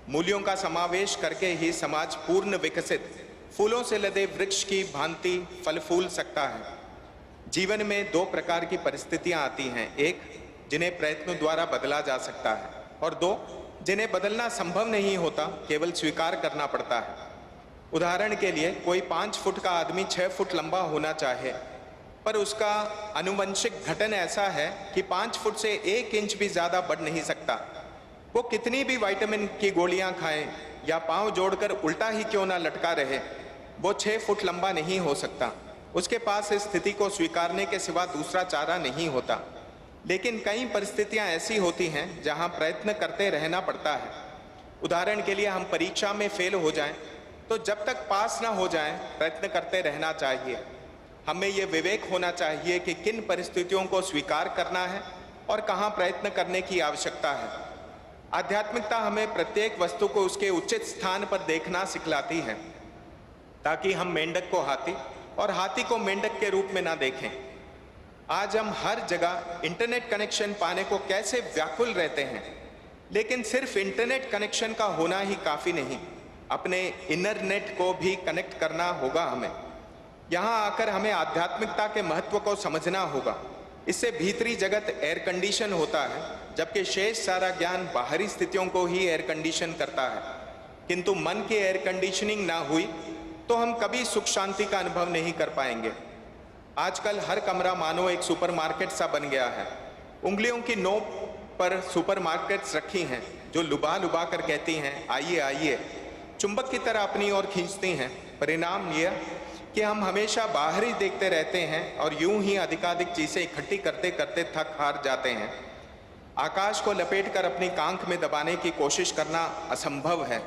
मूल्यों का समावेश करके ही समाज पूर्ण विकसित फूलों से लदे वृक्ष की भांति फल फूल सकता है। जीवन में दो प्रकार की परिस्थितियां आती हैं, एक जिन्हें प्रयत्न द्वारा बदला जा सकता है और दो जिन्हें बदलना संभव नहीं होता, केवल स्वीकार करना पड़ता है। उदाहरण के लिए कोई 5 फुट का आदमी 6 फुट लंबा होना चाहे, पर उसका आनुवंशिक गठन ऐसा है कि 5 फुट से 1 इंच भी ज्यादा बढ़ नहीं सकता। वो कितनी भी विटामिन की गोलियां खाएं या पांव जोड़कर उल्टा ही क्यों ना लटका रहे, वो 6 फुट लंबा नहीं हो सकता। उसके पास इस स्थिति को स्वीकारने के सिवा दूसरा चारा नहीं होता। लेकिन कई परिस्थितियां ऐसी होती हैं जहां प्रयत्न करते रहना पड़ता है। उदाहरण के लिए हम परीक्षा में फेल हो जाएं तो जब तक पास ना हो जाएं प्रयत्न करते रहना चाहिए। हमें ये विवेक होना चाहिए कि किन परिस्थितियों को स्वीकार करना है और कहाँ प्रयत्न करने की आवश्यकता है। आध्यात्मिकता हमें प्रत्येक वस्तु को उसके उचित स्थान पर देखना सिखलाती है, ताकि हम मेंढक को हाथी और हाथी को मेंढक के रूप में ना देखें। आज हम हर जगह इंटरनेट कनेक्शन पाने को कैसे व्याकुल रहते हैं, लेकिन सिर्फ इंटरनेट कनेक्शन का होना ही काफी नहीं, अपने इनर नेट को भी कनेक्ट करना होगा हमें। यहाँ आकर हमें आध्यात्मिकता के महत्व को समझना होगा। इससे भीतरी जगत एयर कंडीशन होता है, जबकि शेष सारा ज्ञान बाहरी स्थितियों को ही एयर कंडीशन करता है। किंतु मन की एयर कंडीशनिंग ना हुई तो हम कभी सुख शांति का अनुभव नहीं कर पाएंगे। आजकल हर कमरा मानो एक सुपरमार्केट सा बन गया है। उंगलियों की नोक पर सुपरमार्केट्स रखी हैं जो लुबा लुबा कर कहती हैं आइए आइए, चुंबक की तरह अपनी ओर खींचती हैं। परिणाम यह कि हम हमेशा बाहर ही देखते रहते हैं और यूं ही अधिकाधिक चीजें इकट्ठी करते करते थक हार जाते हैं। आकाश को लपेटकर अपनी कांख में दबाने की कोशिश करना असंभव है।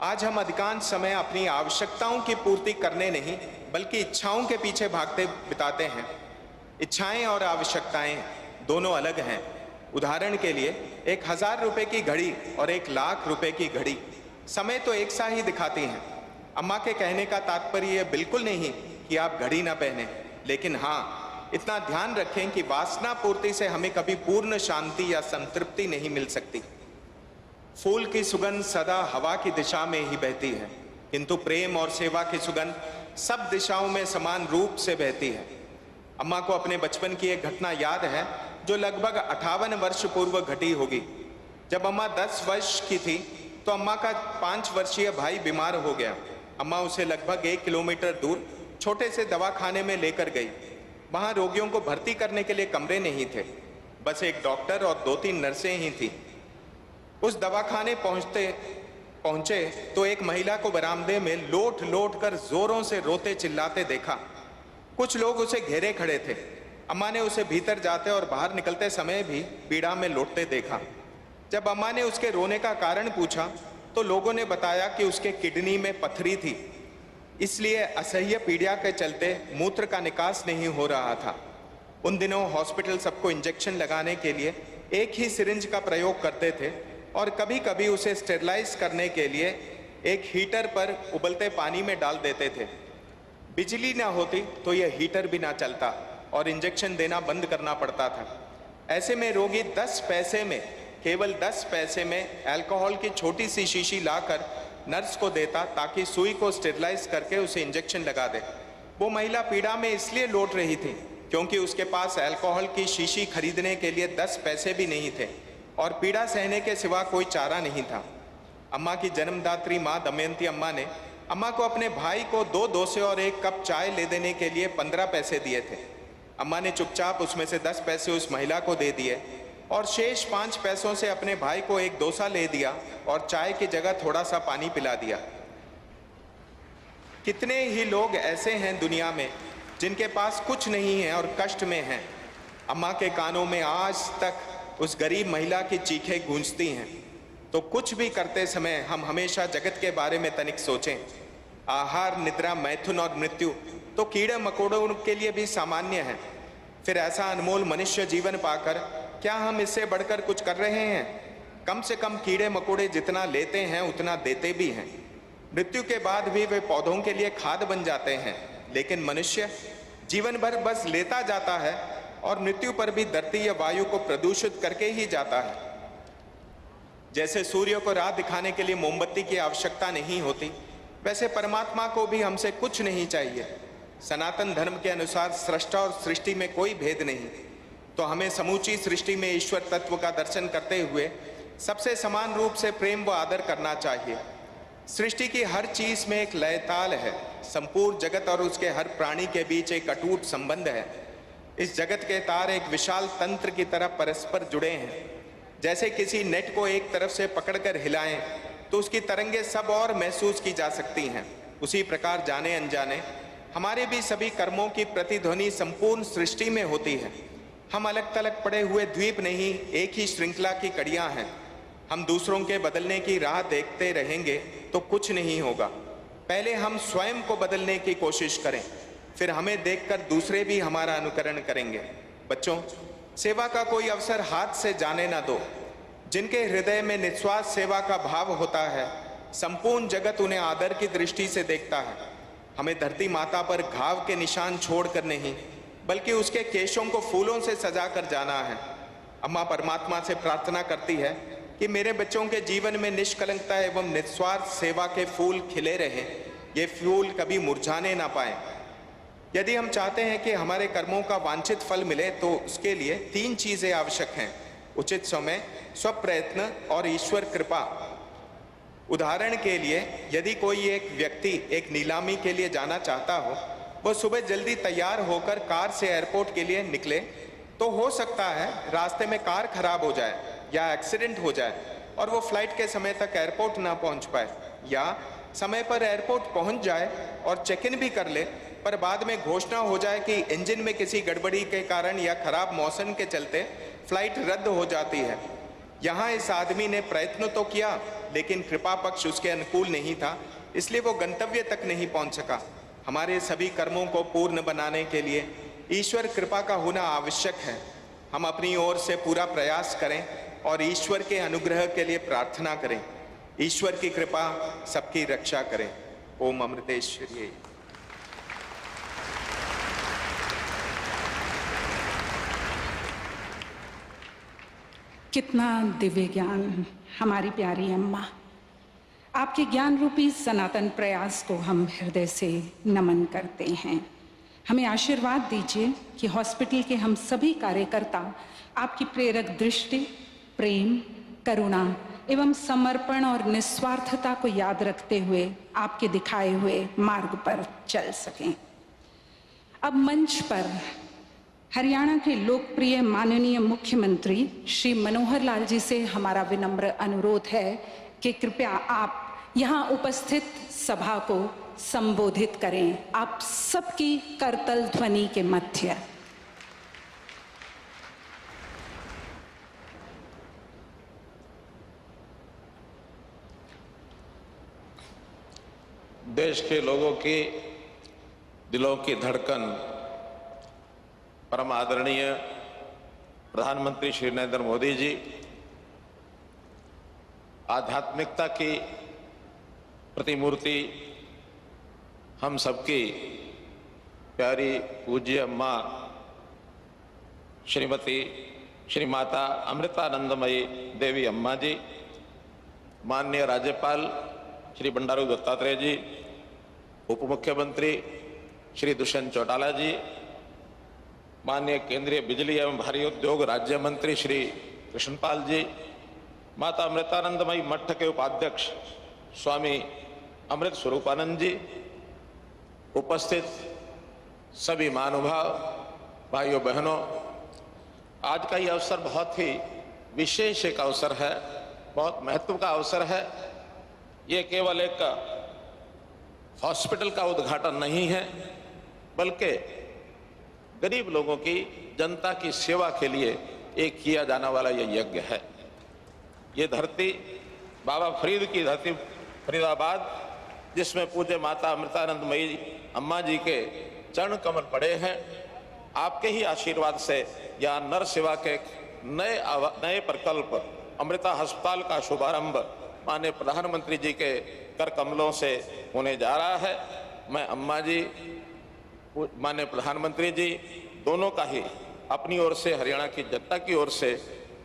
आज हम अधिकांश समय अपनी आवश्यकताओं की पूर्ति करने नहीं बल्कि इच्छाओं के पीछे भागते बिताते हैं। इच्छाएं और आवश्यकताएं दोनों अलग हैं। उदाहरण के लिए 1000 रुपए की घड़ी और 1 लाख रुपए की घड़ी समय तो एक सा ही दिखाती हैं। अम्मा के कहने का तात्पर्य यह बिल्कुल नहीं कि आप घड़ी ना पहने, लेकिन हाँ इतना ध्यान रखें कि वासना पूर्ति से हमें कभी पूर्ण शांति या संतृप्ति नहीं मिल सकती। फूल की सुगंध सदा हवा की दिशा में ही बहती है, किंतु प्रेम और सेवा की सुगंध सब दिशाओं में समान रूप से बहती है। अम्मा को अपने बचपन की एक घटना याद है जो लगभग 58 वर्ष पूर्व घटी होगी। जब अम्मा 10 वर्ष की थी तो अम्मा का 5 वर्षीय भाई बीमार हो गया। अम्मा उसे लगभग 1 किलोमीटर दूर छोटे से दवाखाने में लेकर गई। वहां रोगियों को भर्ती करने के लिए कमरे नहीं थे, बस एक डॉक्टर और 2-3 नर्सें ही थी। उस दवाखाने पहुंचे तो एक महिला को बरामदे में लोट लोट कर जोरों से रोते चिल्लाते देखा। कुछ लोग उसे घेरे खड़े थे। अम्मा ने उसे भीतर जाते और बाहर निकलते समय भी पीड़ा में लोटते देखा। जब अम्मा ने उसके रोने का कारण पूछा तो लोगों ने बताया कि उसके किडनी में पथरी थी, इसलिए असह्य पीड़ा के चलते मूत्र का निकास नहीं हो रहा था। उन दिनों हॉस्पिटल सबको इंजेक्शन लगाने के लिए एक ही सिरिंज का प्रयोग करते थे और कभी कभी उसे स्टेरलाइज करने के लिए एक हीटर पर उबलते पानी में डाल देते थे। बिजली ना होती तो यह हीटर भी ना चलता और इंजेक्शन देना बंद करना पड़ता था। ऐसे में रोगी 10 पैसे में, केवल 10 पैसे में अल्कोहल की छोटी सी शीशी लाकर नर्स को देता ताकि सुई को स्टेरलाइज करके उसे इंजेक्शन लगा दे। वो महिला पीड़ा में इसलिए लौट रही थी क्योंकि उसके पास अल्कोहल की शीशी खरीदने के लिए 10 पैसे भी नहीं थे और पीड़ा सहने के सिवा कोई चारा नहीं था। अम्मा की जन्मदात्री माँ दमयंती अम्मा ने अम्मा को अपने भाई को 2 डोसे और 1 कप चाय ले देने के लिए 15 पैसे दिए थे। अम्मा ने चुपचाप उसमें से 10 पैसे उस महिला को दे दिए और शेष 5 पैसों से अपने भाई को 1 डोसा ले दिया और चाय की जगह थोड़ा सा पानी पिला दिया। कितने ही लोग ऐसे हैं दुनिया में जिनके पास कुछ नहीं है और कष्ट में हैं। अम्मा के कानों में आज तक उस गरीब महिला की चीखें गूंजती हैं। तो कुछ भी करते समय हम हमेशा जगत के बारे में तनिक सोचें। आहार, निद्रा, मैथुन और मृत्यु तो कीड़े मकोड़ों के लिए भी सामान्य है। फिर ऐसा अनमोल मनुष्य जीवन पाकर क्या हम इससे बढ़कर कुछ कर रहे हैं? कम से कम कीड़े मकोड़े जितना लेते हैं उतना देते भी हैं। मृत्यु के बाद भी वे पौधों के लिए खाद बन जाते हैं, लेकिन मनुष्य जीवन भर बस लेता जाता है और मृत्यु पर भी धरती या वायु को प्रदूषित करके ही जाता है। जैसे सूर्य को राह दिखाने के लिए मोमबत्ती की आवश्यकता नहीं होती, वैसे परमात्मा को भी हमसे कुछ नहीं चाहिए। सनातन धर्म के अनुसार सृष्टा और सृष्टि में कोई भेद नहीं, तो हमें समूची सृष्टि में ईश्वर तत्व का दर्शन करते हुए सबसे समान रूप से प्रेम व आदर करना चाहिए। सृष्टि की हर चीज में एक लय ताल है। संपूर्ण जगत और उसके हर प्राणी के बीच एक अटूट संबंध है। इस जगत के तार एक विशाल तंत्र की तरह परस्पर जुड़े हैं। जैसे किसी नेट को एक तरफ से पकड़कर हिलाएं तो उसकी तरंगे सब और महसूस की जा सकती हैं, उसी प्रकार जाने अनजाने हमारे भी सभी कर्मों की प्रतिध्वनि संपूर्ण सृष्टि में होती है। हम अलग थलग पड़े हुए द्वीप नहीं, एक ही श्रृंखला की कड़ियां हैं। हम दूसरों के बदलने की राह देखते रहेंगे तो कुछ नहीं होगा। पहले हम स्वयं को बदलने की कोशिश करें, फिर हमें देखकर दूसरे भी हमारा अनुकरण करेंगे। बच्चों, सेवा का कोई अवसर हाथ से जाने ना दो। जिनके हृदय में निस्वार्थ सेवा का भाव होता है, संपूर्ण जगत उन्हें आदर की दृष्टि से देखता है। हमें धरती माता पर घाव के निशान छोड़कर नहीं, बल्कि उसके केशों को फूलों से सजाकर जाना है। अम्मा परमात्मा से प्रार्थना करती है कि मेरे बच्चों के जीवन में निष्कलंकता एवं निस्वार्थ सेवा के फूल खिले रहें, ये फूल कभी मुरझाने ना पाए। यदि हम चाहते हैं कि हमारे कर्मों का वांछित फल मिले तो उसके लिए 3 चीजें आवश्यक हैं: उचित समय, स्वप्रयत्न और ईश्वर कृपा। उदाहरण के लिए, यदि कोई एक व्यक्ति एक नीलामी के लिए जाना चाहता हो, वह सुबह जल्दी तैयार होकर कार से एयरपोर्ट के लिए निकले, तो हो सकता है रास्ते में कार खराब हो जाए या एक्सीडेंट हो जाए और वो फ्लाइट के समय तक एयरपोर्ट ना पहुंच पाए, या समय पर एयरपोर्ट पहुंच जाए और चेक इन भी कर ले, पर बाद में घोषणा हो जाए कि इंजन में किसी गड़बड़ी के कारण या खराब मौसम के चलते फ्लाइट रद्द हो जाती है। यहाँ इस आदमी ने प्रयत्न तो किया, लेकिन कृपा पक्ष उसके अनुकूल नहीं था, इसलिए वो गंतव्य तक नहीं पहुंच सका। हमारे सभी कर्मों को पूर्ण बनाने के लिए ईश्वर कृपा का होना आवश्यक है। हम अपनी ओर से पूरा प्रयास करें और ईश्वर के अनुग्रह के लिए प्रार्थना करें। ईश्वर की कृपा सबकी रक्षा करे। ओम अमृतेश्वरी। कितना दिव्य ज्ञान हमारी प्यारी अम्मा। आपके ज्ञान रूपी सनातन प्रयास को हम हृदय से नमन करते हैं। हमें आशीर्वाद दीजिए कि हॉस्पिटल के हम सभी कार्यकर्ता आपकी प्रेरक दृष्टि, प्रेम, करुणा एवं समर्पण और निस्वार्थता को याद रखते हुए आपके दिखाए हुए मार्ग पर चल सकें। अब मंच पर हरियाणा के लोकप्रिय माननीय मुख्यमंत्री श्री मनोहर लाल जी से हमारा विनम्र अनुरोध है कि कृपया आप यहाँ उपस्थित सभा को संबोधित करें, आप सबकी करतल ध्वनि के मध्य। देश के लोगों की दिलों की धड़कन परम आदरणीय प्रधानमंत्री श्री नरेंद्र मोदी जी, आध्यात्मिकता की प्रतिमूर्ति, हम सबकी प्यारी पूज्य माँ श्री माता अमृतानंदमयी देवी अम्मा जी, माननीय राज्यपाल श्री बंडारू दत्तात्रेय जी, उप मुख्यमंत्री श्री दुष्यंत चौटाला जी, माननीय केंद्रीय बिजली एवं भारी उद्योग राज्य मंत्री श्री कृष्णपाल जी, माता अमृतानंदमयी मठ के उपाध्यक्ष स्वामी अमृत स्वरूपानंद जी, उपस्थित सभी महानुभाव, भाइयों बहनों, आज का ये अवसर बहुत ही विशेष एक अवसर है, बहुत महत्व का अवसर है। ये केवल एक हॉस्पिटल का उद्घाटन नहीं है, बल्कि गरीब लोगों की, जनता की सेवा के लिए एक किया जाने वाला ये यज्ञ है। ये धरती बाबा फरीद की धरती फरीदाबाद, जिसमें पूज्य माता अमृतानंदमयी अम्मा जी के चरण कमल पड़े हैं, आपके ही आशीर्वाद से यहाँ नर सेवा के नए प्रकल्प अमृता अस्पताल का शुभारंभ माननीय प्रधानमंत्री जी के कर कमलों से होने जा रहा है। मैं अम्मा जी, माननीय प्रधानमंत्री जी दोनों का ही अपनी ओर से, हरियाणा की जनता की ओर से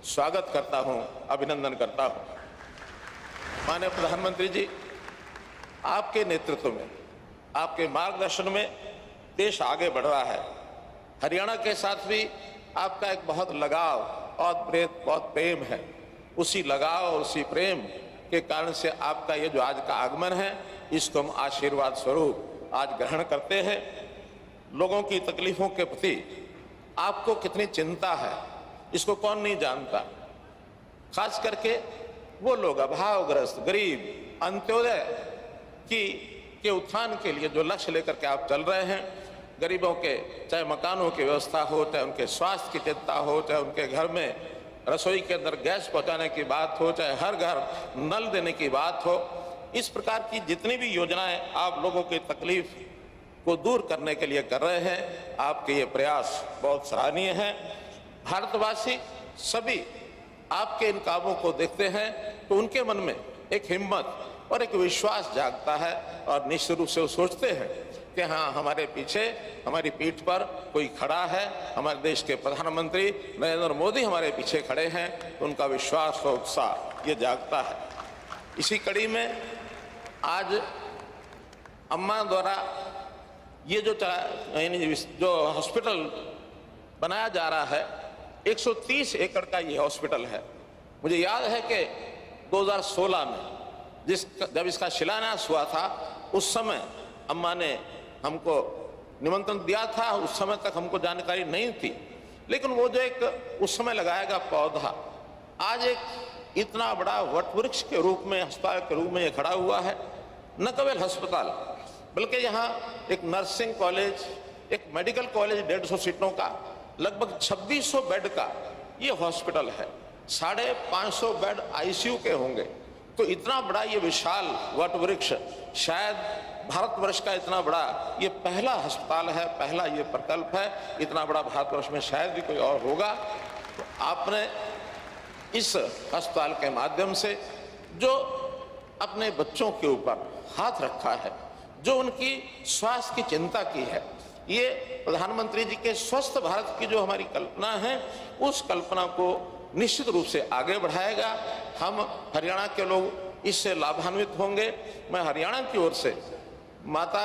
स्वागत करता हूं, अभिनंदन करता हूं। माननीय प्रधानमंत्री जी, आपके नेतृत्व में, आपके मार्गदर्शन में देश आगे बढ़ रहा है। हरियाणा के साथ भी आपका एक बहुत लगाव और बहुत प्रेम है। उसी लगाव और उसी प्रेम के कारण से आपका ये जो आज का आगमन है, इसको हम आशीर्वाद स्वरूप आज ग्रहण करते हैं। लोगों की तकलीफों के प्रति आपको कितनी चिंता है, इसको कौन नहीं जानता। खास करके वो लोग अभावग्रस्त, गरीब, अंत्योदय के उत्थान के लिए जो लक्ष्य लेकर के आप चल रहे हैं, गरीबों के चाहे मकानों की व्यवस्था हो, चाहे उनके स्वास्थ्य की चिंता हो, चाहे उनके घर में रसोई के अंदर गैस पहुंचाने की बात हो, चाहे हर घर नल देने की बात हो, इस प्रकार की जितनी भी योजनाएं आप लोगों की तकलीफ को दूर करने के लिए कर रहे हैं, आपके ये प्रयास बहुत सराहनीय हैं। भारतवासी सभी आपके इन कामों को देखते हैं तो उनके मन में एक हिम्मत और एक विश्वास जागता है और निश्चित रूप से वो सोचते हैं कि हाँ, हमारे पीछे, हमारी पीठ पर कोई खड़ा है, हमारे देश के प्रधानमंत्री नरेंद्र मोदी हमारे पीछे खड़े हैं, तो उनका विश्वास और उत्साह ये जागता है। इसी कड़ी में आज अम्मा द्वारा ये जो हॉस्पिटल बनाया जा रहा है, 130 एकड़ का ये हॉस्पिटल है। मुझे याद है कि 2016 में जब इसका शिलान्यास हुआ था, उस समय अम्मा ने हमको निमंत्रण दिया था। उस समय तक हमको जानकारी नहीं थी, लेकिन वो जो एक उस समय लगाया गया पौधा आज एक इतना बड़ा वटवृक्ष के रूप में, अस्पताल के रूप में ये खड़ा हुआ है। न केवल अस्पताल, बल्कि यहाँ एक नर्सिंग कॉलेज, एक मेडिकल कॉलेज 150 सीटों का, लगभग 2600 बेड का ये हॉस्पिटल है। 550 बेड आईसीयू के होंगे। तो इतना बड़ा ये विशाल वटवृक्ष, शायद भारतवर्ष का इतना बड़ा ये पहला अस्पताल है, पहला ये प्रकल्प है। इतना बड़ा भारतवर्ष में शायद भी कोई और होगा। तो आपने इस अस्पताल के माध्यम से जो अपने बच्चों के ऊपर हाथ रखा है, जो उनकी स्वास्थ्य की चिंता की है, ये प्रधानमंत्री जी के स्वस्थ भारत की जो हमारी कल्पना है, उस कल्पना को निश्चित रूप से आगे बढ़ाएगा। हम हरियाणा के लोग इससे लाभान्वित होंगे। मैं हरियाणा की ओर से माता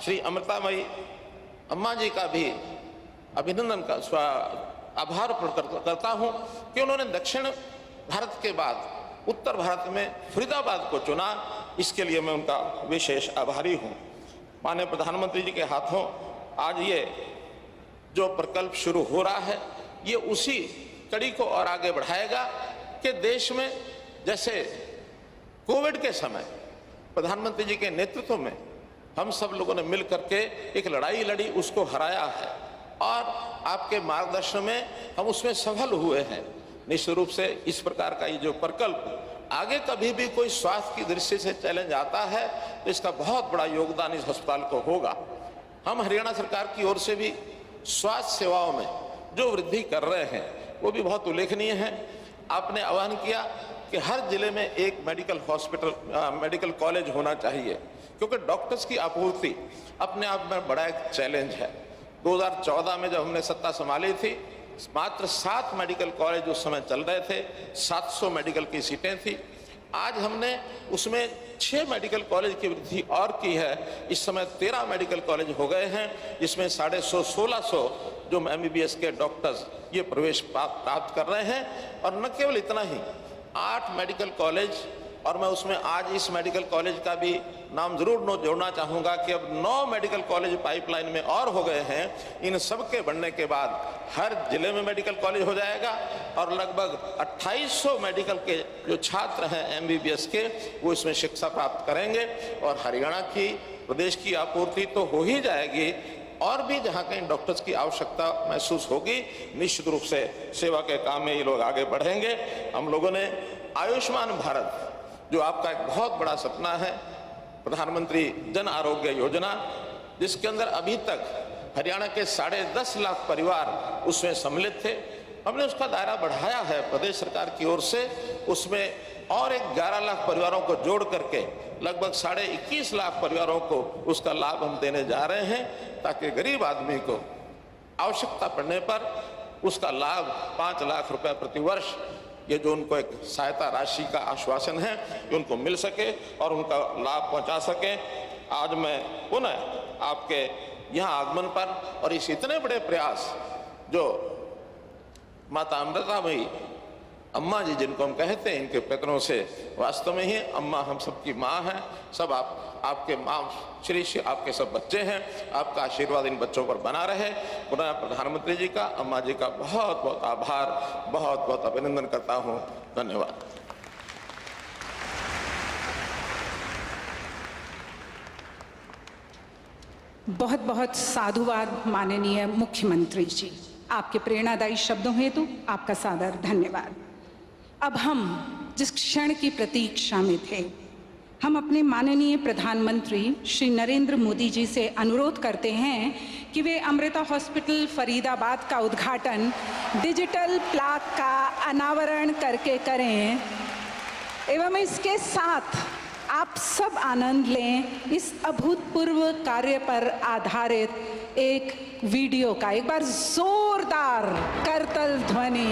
श्री अमृतामयी अम्मा जी का भी अभिनंदन का आभार प्रकट करता हूं कि उन्होंने दक्षिण भारत के बाद उत्तर भारत में फरीदाबाद को चुना। इसके लिए मैं उनका विशेष आभारी हूं। माननीय प्रधानमंत्री जी के हाथों आज ये जो प्रकल्प शुरू हो रहा है, ये उसी कड़ी को और आगे बढ़ाएगा कि देश में जैसे कोविड के समय प्रधानमंत्री जी के नेतृत्व में हम सब लोगों ने मिल करके एक लड़ाई लड़ी, उसको हराया है और आपके मार्गदर्शन में हम उसमें सफल हुए हैं। निश्चित रूप से इस प्रकार का ये जो प्रकल्प आगे कभी भी कोई स्वास्थ्य की दृष्टि से चैलेंज आता है तो इसका बहुत बड़ा योगदान इस अस्पताल को होगा। हम हरियाणा सरकार की ओर से भी स्वास्थ्य सेवाओं में जो वृद्धि कर रहे हैं वो भी बहुत उल्लेखनीय है। आपने आह्वान किया कि हर जिले में एक मेडिकल कॉलेज होना चाहिए, क्योंकि डॉक्टर्स की आपूर्ति अपने आप में बड़ा एक चैलेंज है। 2014 में जब हमने सत्ता संभाली थी, मात्र 7 मेडिकल कॉलेज उस समय चल रहे थे, 700 मेडिकल की सीटें थी। आज हमने उसमें 6 मेडिकल कॉलेज की वृद्धि और की है। इस समय 13 मेडिकल कॉलेज हो गए हैं, जिसमें 150-1600 जो MBBS के डॉक्टर्स ये प्रवेश प्राप्त कर रहे हैं। और न केवल इतना ही, 8 मेडिकल कॉलेज, और मैं उसमें आज इस मेडिकल कॉलेज का भी नाम जरूर जोड़ना चाहूँगा कि अब 9 मेडिकल कॉलेज पाइपलाइन में और हो गए हैं। इन सब के बनने के बाद हर जिले में मेडिकल कॉलेज हो जाएगा और लगभग 2800 मेडिकल के जो छात्र हैं MBBS के, वो इसमें शिक्षा प्राप्त करेंगे और हरियाणा की प्रदेश की आपूर्ति तो हो ही जाएगी, और भी जहाँ कहीं डॉक्टर्स की आवश्यकता महसूस होगी, निश्चित रूप से सेवा के काम में ये लोग आगे बढ़ेंगे। हम लोगों ने आयुष्मान भारत, जो आपका एक बहुत बड़ा सपना है, प्रधानमंत्री जन आरोग्य योजना, जिसके अंदर अभी तक हरियाणा के 10.5 लाख परिवार उसमें सम्मिलित थे, हमने उसका दायरा बढ़ाया है प्रदेश सरकार की ओर से। उसमें और एक 11 लाख परिवारों को जोड़ करके लगभग 21.5 लाख परिवारों को उसका लाभ हम देने जा रहे हैं, ताकि गरीब आदमी को आवश्यकता पड़ने पर उसका लाभ 5 लाख रुपए प्रति वर्ष, ये जो उनको एक सहायता राशि का आश्वासन है, कि उनको मिल सके और उनका लाभ पहुंचा सके। आज मैं पुनः आपके यहाँ आगमन पर और इस इतने बड़े प्रयास जो माता अमृतामयी अम्मा जी, जिनको हम कहते हैं, इनके पैतरों से, वास्तव में ही अम्मा हम सबकी माँ हैं। सब आपके माँ श्री आपके सब बच्चे हैं। आपका आशीर्वाद इन बच्चों पर बना रहे। पुनः प्रधानमंत्री जी का, अम्मा जी का बहुत बहुत आभार, बहुत बहुत अभिनंदन करता हूँ। धन्यवाद। बहुत बहुत साधुवाद माननीय मुख्यमंत्री जी। आपके प्रेरणादायी शब्दों हेतु आपका सादर धन्यवाद। अब हम जिस क्षण की प्रतीक्षा में थे, हम अपने माननीय प्रधानमंत्री श्री नरेंद्र मोदी जी से अनुरोध करते हैं कि वे अमृता हॉस्पिटल फरीदाबाद का उद्घाटन डिजिटल प्लाक का अनावरण करके करें, एवं इसके साथ आप सब आनंद लें इस अभूतपूर्व कार्य पर आधारित एक वीडियो का। एक बार जोरदार करतल ध्वनि।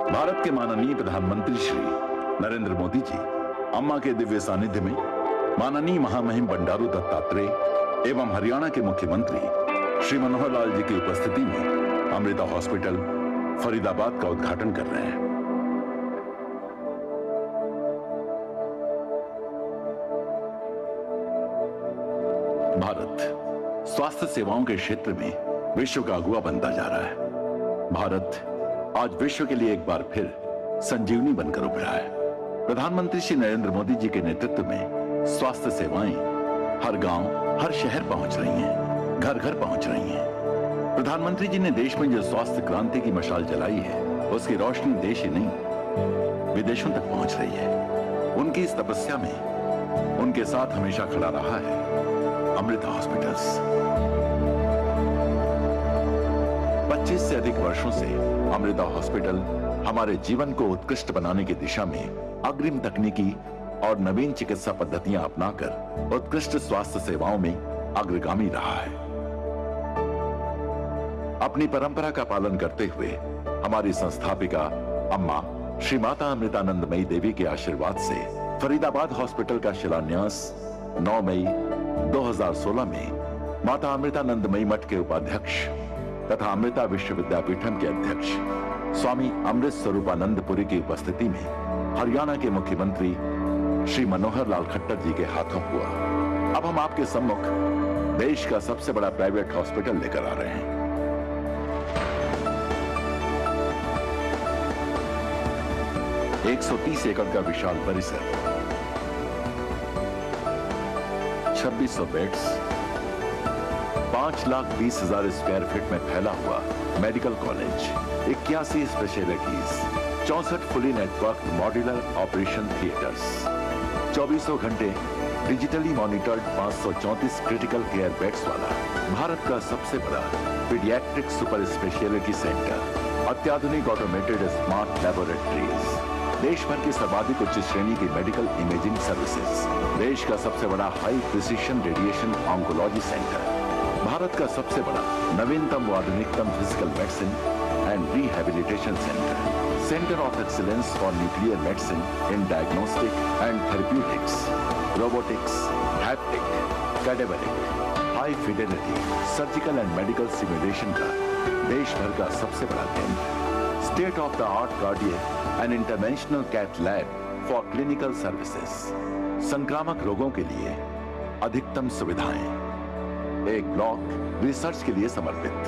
भारत के माननीय प्रधानमंत्री श्री नरेंद्र मोदी जी अम्मा के दिव्य सानिध्य में माननीय महामहिम बंडारू दत्तात्रेय एवं हरियाणा के मुख्यमंत्री श्री मनोहर लाल जी की उपस्थिति में अमृता हॉस्पिटल फरीदाबाद का उद्घाटन कर रहे हैं। भारत स्वास्थ्य सेवाओं के क्षेत्र में विश्व का अगुवा बनता जा रहा है। भारत आज विश्व के लिए एक बार फिर संजीवनी बनकर उभरा है। प्रधानमंत्री श्री नरेंद्र मोदी जी के नेतृत्व में स्वास्थ्य सेवाएं हर गांव, हर शहर पहुंच रही हैं, घर घर पहुंच रही हैं। प्रधानमंत्री जी ने देश में जो स्वास्थ्य क्रांति की मशाल जलाई है, उसकी रोशनी देश ही नहीं विदेशों तक पहुंच रही है। उनकी इस तपस्या में उनके साथ हमेशा खड़ा रहा है अमृता हॉस्पिटल्स। 25 से अधिक वर्षों से अमृता हॉस्पिटल हमारे जीवन को उत्कृष्ट बनाने की दिशा में अग्रिम तकनीकी और नवीन चिकित्सा पद्धतियां अपनाकर उत्कृष्ट स्वास्थ्य सेवाओं में अग्रगामी रहा है। अपनी परंपरा का पालन करते हुए हमारी संस्थापिका अम्मा श्री माता अमृतानंदमयी देवी के आशीर्वाद से फरीदाबाद हॉस्पिटल का शिलान्यास 9 मई 2016 में माता अमृतानंदमयी मठ के उपाध्यक्ष तथा अमृता विश्वविद्यापीठम के अध्यक्ष स्वामी अमृत स्वरूपानंदपुरी की उपस्थिति में हरियाणा के मुख्यमंत्री श्री मनोहर लाल खट्टर जी के हाथों हुआ। अब हम आपके सम्मुख देश का सबसे बड़ा प्राइवेट हॉस्पिटल लेकर आ रहे हैं। एक 130 एकड़ का विशाल परिसर, 2600 बेड्स, 5,20,000 स्क्वायर फीट में फैला हुआ medical college, 81 specialities, 64 fully network modular operation theatres, 24 घंटे digitally monitored 534 critical care beds वाला भारत का सबसे बड़ा पीडियाट्रिक सुपर स्पेशलिटी सेंटर, अत्याधुनिक ऑटोमेटेड स्मार्ट लैबोरेटरीज, देश भर की सर्वाधिक उच्च श्रेणी की मेडिकल इमेजिंग सर्विसेज, देश का सबसे बड़ा high precision radiation oncology centre, Bharat का सबसे बड़ा नवीनतम व आधुनिकतम physical medicine and rehabilitation centre of excellence for nuclear medicine in diagnostic and therapeutics, robotics, haptic, cadaveric, high fidelity surgical and medical simulation का देश भर का सबसे बड़ा केंद्र, state of the art cardiac and interventional cath lab for clinical services, संक्रामक रोगों के लिए अधिकतम सुविधाएं, एक ब्लॉक रिसर्च के लिए समर्पित,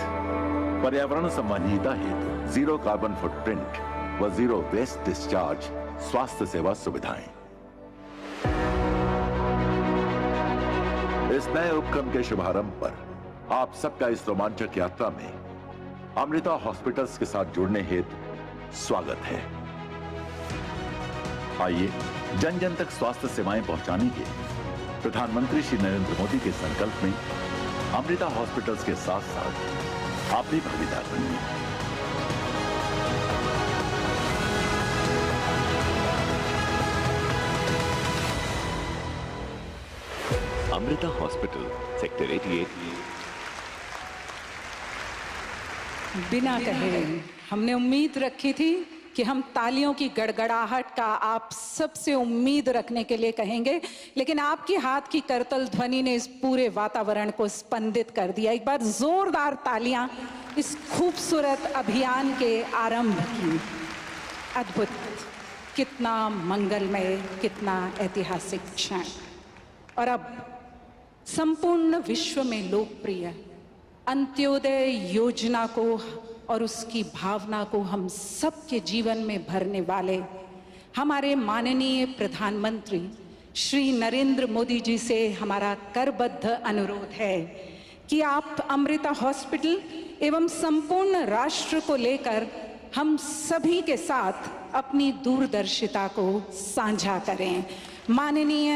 पर्यावरण संबंधिता हेतु जीरो कार्बन फुटप्रिंट व जीरो वेस्ट डिस्चार्ज स्वास्थ्य सेवा सुविधाएं। इस नए उपक्रम के शुभारंभ पर आप सबका इस रोमांचक यात्रा में अमृता हॉस्पिटल्स के साथ जुड़ने हेतु स्वागत है। आइए जन जन तक स्वास्थ्य सेवाएं पहुंचाने के प्रधानमंत्री श्री नरेंद्र मोदी के संकल्प में अमृता हॉस्पिटल्स के साथ साथ आप भी भागीदार बनिए। Amrita hospital, sector 88। बिना कहे हमने उम्मीद रखी थी कि हम तालियों की गड़गड़ाहट का आप सबसे उम्मीद रखने के लिए कहेंगे, लेकिन आपकी हाथ की करतल ध्वनि ने इस पूरे वातावरण को स्पंदित कर दिया। एक बार जोरदार तालियां इस खूबसूरत अभियान के आरंभ की। अद्भुत, कितना मंगलमय, कितना ऐतिहासिक क्षण। और अब संपूर्ण विश्व में लोकप्रिय अंत्योदय योजना को और उसकी भावना को हम सबके जीवन में भरने वाले हमारे माननीय प्रधानमंत्री श्री नरेंद्र मोदी जी से हमारा करबद्ध अनुरोध है कि आप अमृता हॉस्पिटल एवं संपूर्ण राष्ट्र को लेकर हम सभी के साथ अपनी दूरदर्शिता को साझा करें। माननीय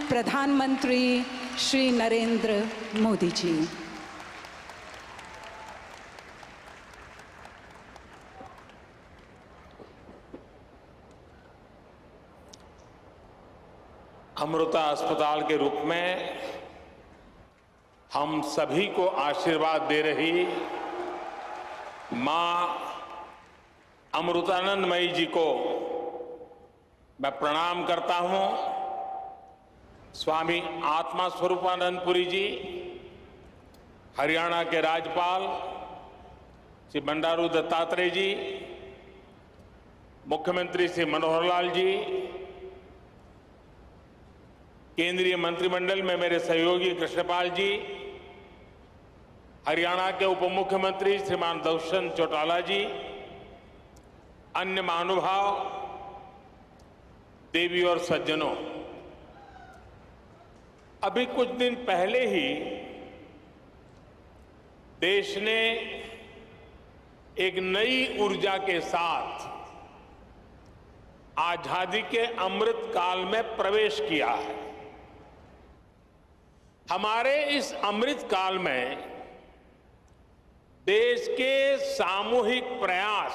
प्रधानमंत्री श्री नरेंद्र मोदी जी। अमृता अस्पताल के रूप में हम सभी को आशीर्वाद दे रही मां अमृतानंदमयी जी को मैं प्रणाम करता हूं। स्वामी आत्मा स्वरूपानंदपुरी जी, हरियाणा के राज्यपाल श्री बंडारू दत्तात्रेय जी, मुख्यमंत्री श्री मनोहर लाल जी, केंद्रीय मंत्रिमंडल में मेरे सहयोगी कृष्णपाल जी, हरियाणा के उप मुख्यमंत्री श्रीमान दुष्यंत चौटाला जी, अन्य महानुभाव, देवी और सज्जनों, अभी कुछ दिन पहले ही देश ने एक नई ऊर्जा के साथ आजादी के अमृत काल में प्रवेश किया है। हमारे इस अमृत काल में देश के सामूहिक प्रयास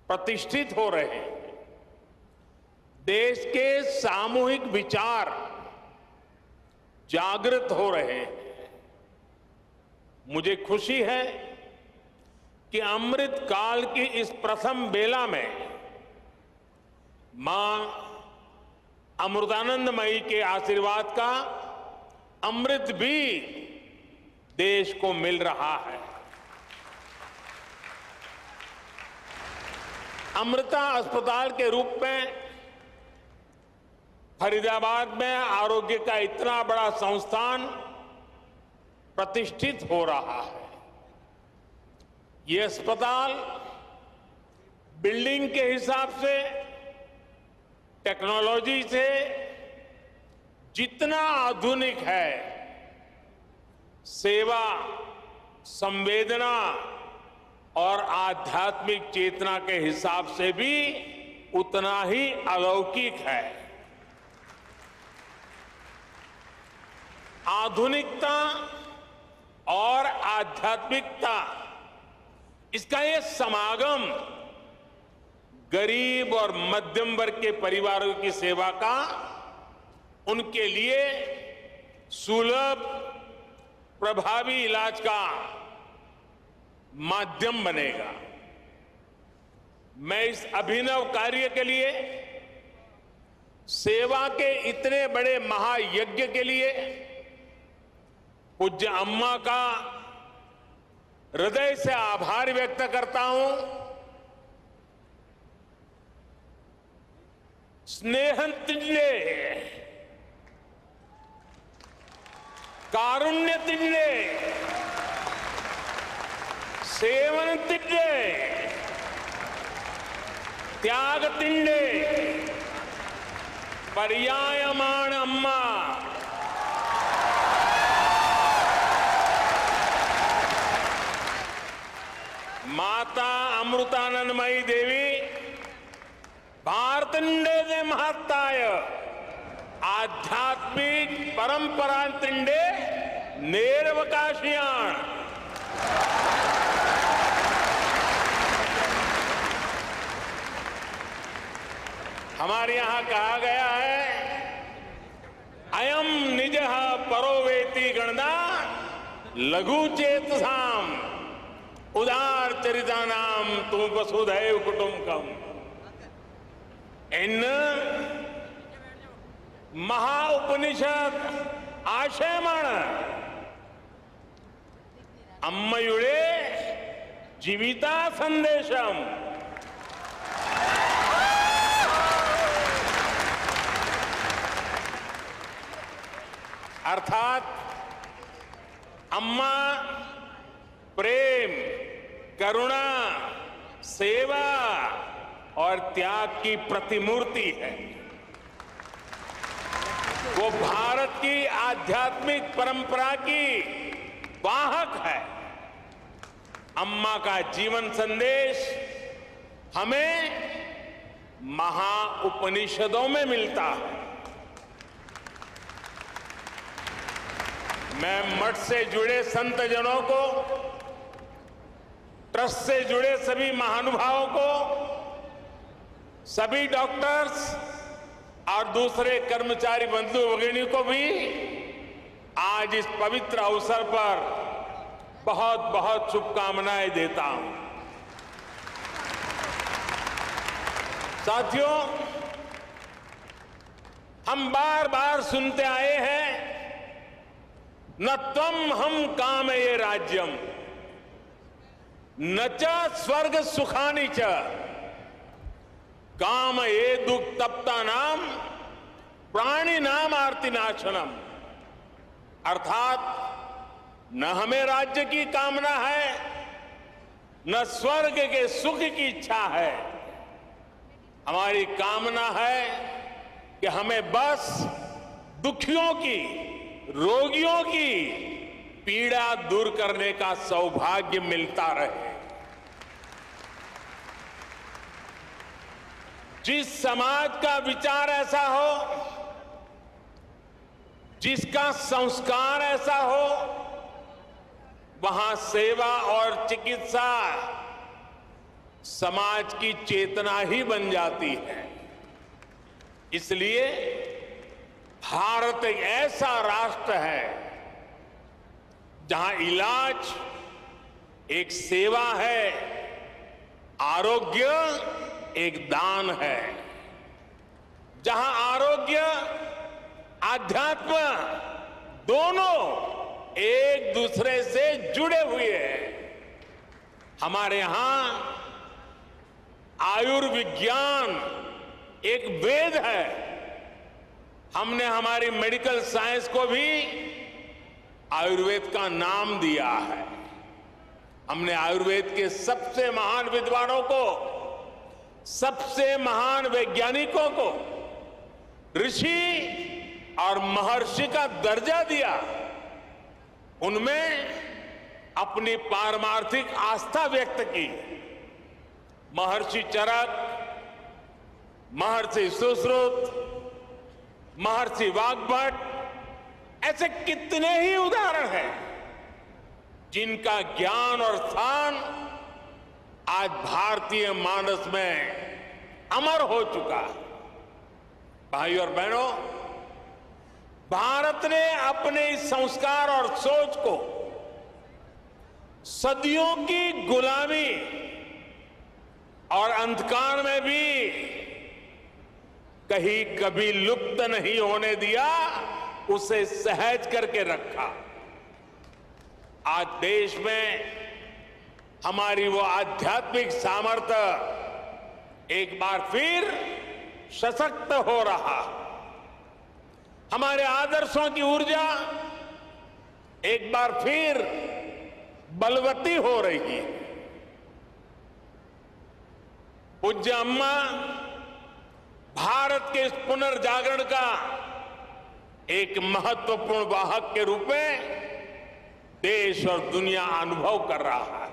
प्रतिष्ठित हो रहे हैं। देश के सामूहिक विचार जागृत हो रहे हैं। मुझे खुशी है कि अमृत काल की इस प्रथम बेला में मां अमृतानंदमयी के आशीर्वाद का अमृत भी देश को मिल रहा है। अमृता अस्पताल के रूप में फरीदाबाद में आरोग्य का इतना बड़ा संस्थान प्रतिष्ठित हो रहा है। ये अस्पताल बिल्डिंग के हिसाब से, टेक्नोलॉजी से जितना आधुनिक है, सेवा, संवेदना और आध्यात्मिक चेतना के हिसाब से भी उतना ही अलौकिक है। आधुनिकता और आध्यात्मिकता, इसका ये समागम गरीब और मध्यम वर्ग के परिवारों की सेवा का उनके लिए सुलभ, प्रभावी इलाज का माध्यम बनेगा। मैं इस अभिनव कार्य के लिए, सेवा के इतने बड़े महायज्ञ के लिए पूज्य अम्मा का हृदय से आभार व्यक्त करता हूं। स्नेहंतिंडे, कारुण्यतिंडे, सेवनतिंडे, त्यागतिंडे, पर्यायमाण अम्मा, माता अमृतानंदमयी देवी भारतिंडे महत्ताय आध्यात्मिक परंपरा तिंडे नेरवकाशियाण। हमारे यहां कहा गया है, अयम निजः परोवेति गणना लघु चेतसाम उदार चरितानाम तू वसुधैव कुटुंबकम। इन महाउपनिषद आशयमण अम्मयुड़े जीविता संदेशम। अर्थात अम्मा प्रेम, करुणा, सेवा और त्याग की प्रतिमूर्ति है। वो भारत की आध्यात्मिक परंपरा की वाहक है। अम्मा का जीवन संदेश हमें महाउपनिषदों में मिलता है। मैं मठ से जुड़े संत जनों को, ट्रस्ट से जुड़े सभी महानुभावों को, सभी डॉक्टर्स और दूसरे कर्मचारी बंधु भगिनी को भी आज इस पवित्र अवसर पर बहुत बहुत शुभकामनाएं देता हूं। साथियों, हम बार बार सुनते आए हैं, न त्वम हम कामये राज्यम न च स्वर्ग सुखानि च काम ये दुख तप्ता नाम प्राणी नाम आरती नाशनम। अर्थात न हमें राज्य की कामना है, न स्वर्ग के सुख की इच्छा है। हमारी कामना है कि हमें बस दुखियों की, रोगियों की पीड़ा दूर करने का सौभाग्य मिलता रहे। जिस समाज का विचार ऐसा हो, जिसका संस्कार ऐसा हो, वहां सेवा और चिकित्सा समाज की चेतना ही बन जाती है। इसलिए भारत एक ऐसा राष्ट्र है जहां इलाज एक सेवा है, आरोग्य एक दान है। जहां आरोग्य, आध्यात्म दोनों एक दूसरे से जुड़े हुए हैं। हमारे यहां आयुर्विज्ञान एक वेद है। हमने हमारी मेडिकल साइंस को भी आयुर्वेद का नाम दिया है। हमने आयुर्वेद के सबसे महान विद्वानों को, सबसे महान वैज्ञानिकों को ऋषि और महर्षि का दर्जा दिया। उनमें अपनी पारमार्थिक आस्था व्यक्त की। महर्षि चरक, महर्षि सुश्रुत, महर्षि वाग्भट, ऐसे कितने ही उदाहरण हैं जिनका ज्ञान और स्थान आज भारतीय मानस में अमर हो चुका है। भाई और बहनों, भारत ने अपने इस संस्कार और सोच को सदियों की गुलामी और अंधकार में भी कहीं कभी लुप्त नहीं होने दिया, उसे सहज करके रखा। आज देश में हमारी वो आध्यात्मिक सामर्थ्य एक बार फिर सशक्त हो रहा। हमारे आदर्शों की ऊर्जा एक बार फिर बलवती हो रही है। पूज्य अम्मा भारत के इस पुनर्जागरण का एक महत्वपूर्ण वाहक के रूप में देश और दुनिया अनुभव कर रहा है।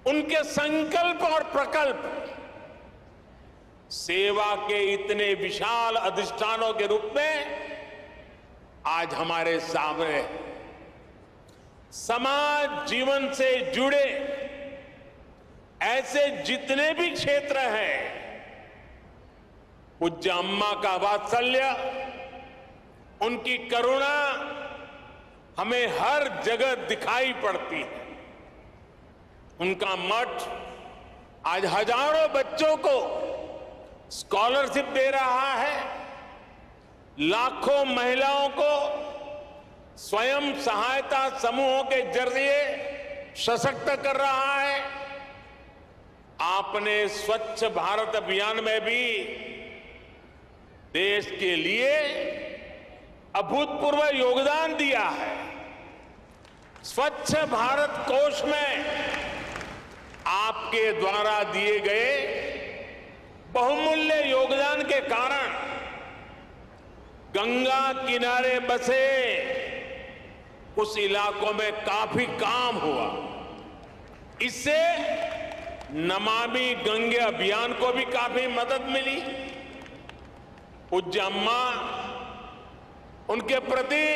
उनके संकल्प और प्रकल्प सेवा के इतने विशाल अधिष्ठानों के रूप में आज हमारे सामने समाज जीवन से जुड़े ऐसे जितने भी क्षेत्र हैं, पूज्य अम्मा का वात्सल्य, उनकी करुणा हमें हर जगह दिखाई पड़ती है। उनका मठ आज हजारों बच्चों को स्कॉलरशिप दे रहा है, लाखों महिलाओं को स्वयं सहायता समूहों के जरिए सशक्त कर रहा है। आपने स्वच्छ भारत अभियान में भी देश के लिए अभूतपूर्व योगदान दिया है। स्वच्छ भारत कोष में आपके द्वारा दिए गए बहुमूल्य योगदान के कारण गंगा किनारे बसे उस इलाकों में काफी काम हुआ। इससे नमामि गंगे अभियान को भी काफी मदद मिली। पूज्य अम्मा, उनके प्रति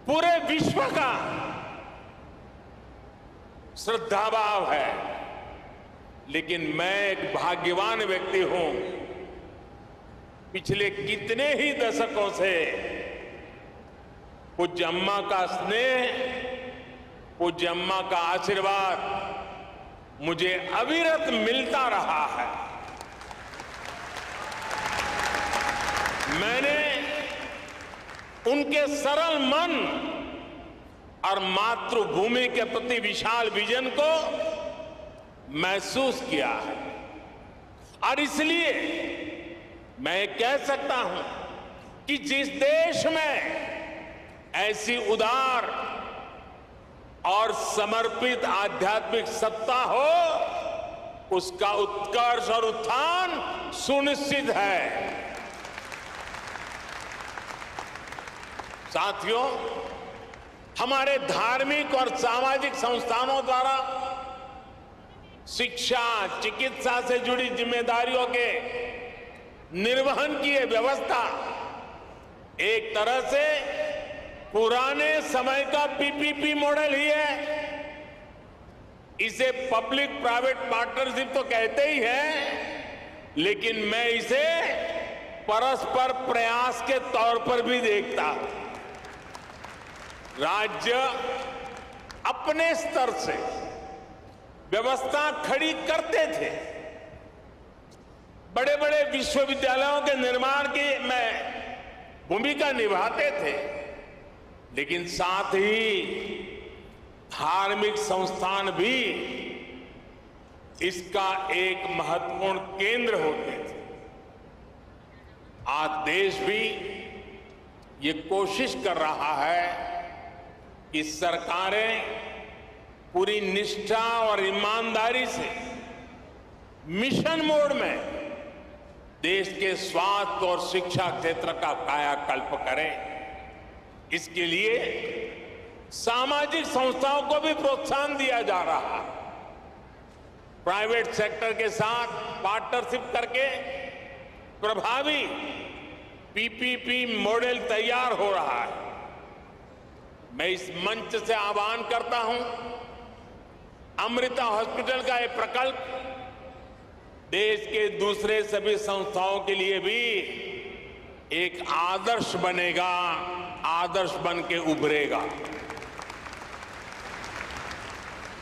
पूरे विश्व का श्रद्धा भाव है। लेकिन मैं एक भाग्यवान व्यक्ति हूं, पिछले कितने ही दशकों से पूज्य अम्मा का स्नेह, पूज्य अम्मा का आशीर्वाद मुझे अविरत मिलता रहा है। मैंने उनके सरल मन और मातृभूमि के प्रति विशाल विजन को महसूस किया है। और इसलिए मैं कह सकता हूं कि जिस देश में ऐसी उदार और समर्पित आध्यात्मिक सत्ता हो, उसका उत्कर्ष और उत्थान सुनिश्चित है। साथियों, हमारे धार्मिक और सामाजिक संस्थानों द्वारा शिक्षा, चिकित्सा से जुड़ी जिम्मेदारियों के निर्वहन की यह व्यवस्था एक तरह से पुराने समय का पीपीपी मॉडल ही है। इसे पब्लिक प्राइवेट पार्टनरशिप तो कहते ही हैं, लेकिन मैं इसे परस्पर प्रयास के तौर पर भी देखता हूं। राज्य अपने स्तर से व्यवस्था खड़ी करते थे, बड़े बड़े विश्वविद्यालयों के निर्माण की में भूमिका निभाते थे, लेकिन साथ ही धार्मिक संस्थान भी इसका एक महत्वपूर्ण केंद्र होते थे। आज देश भी ये कोशिश कर रहा है कि सरकारें पूरी निष्ठा और ईमानदारी से मिशन मोड में देश के स्वास्थ्य और शिक्षा क्षेत्र का कायाकल्प करें। इसके लिए सामाजिक संस्थाओं को भी प्रोत्साहन दिया जा रहा है। प्राइवेट सेक्टर के साथ पार्टनरशिप करके प्रभावी पीपीपी मॉडल तैयार हो रहा है। मैं इस मंच से आह्वान करता हूं, अमृता हॉस्पिटल का यह प्रकल्प देश के दूसरे सभी संस्थाओं के लिए भी एक आदर्श बनेगा, आदर्श बन के उभरेगा।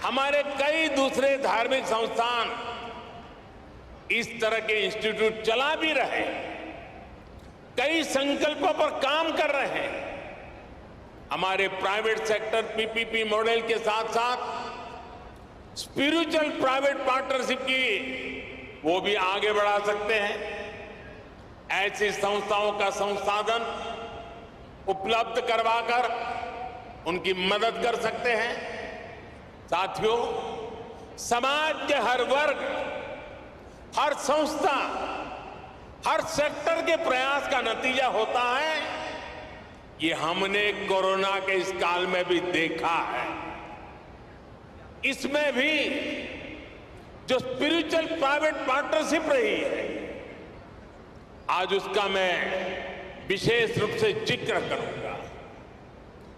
हमारे कई दूसरे धार्मिक संस्थान इस तरह के इंस्टीट्यूट चला भी रहे, कई संकल्पों पर काम कर रहे हैं। हमारे प्राइवेट सेक्टर पीपीपी मॉडल के साथ साथ स्पिरिचुअल प्राइवेट पार्टनरशिप की वो भी आगे बढ़ा सकते हैं। ऐसी संस्थाओं का संसाधन उपलब्ध करवाकर उनकी मदद कर सकते हैं। साथियों, समाज के हर वर्ग, हर संस्था, हर सेक्टर के प्रयास का नतीजा होता है। ये हमने कोरोना के इस काल में भी देखा है। इसमें भी जो स्पिरिचुअल प्राइवेट पार्टनरशिप रही है, आज उसका मैं विशेष रूप से जिक्र करूंगा।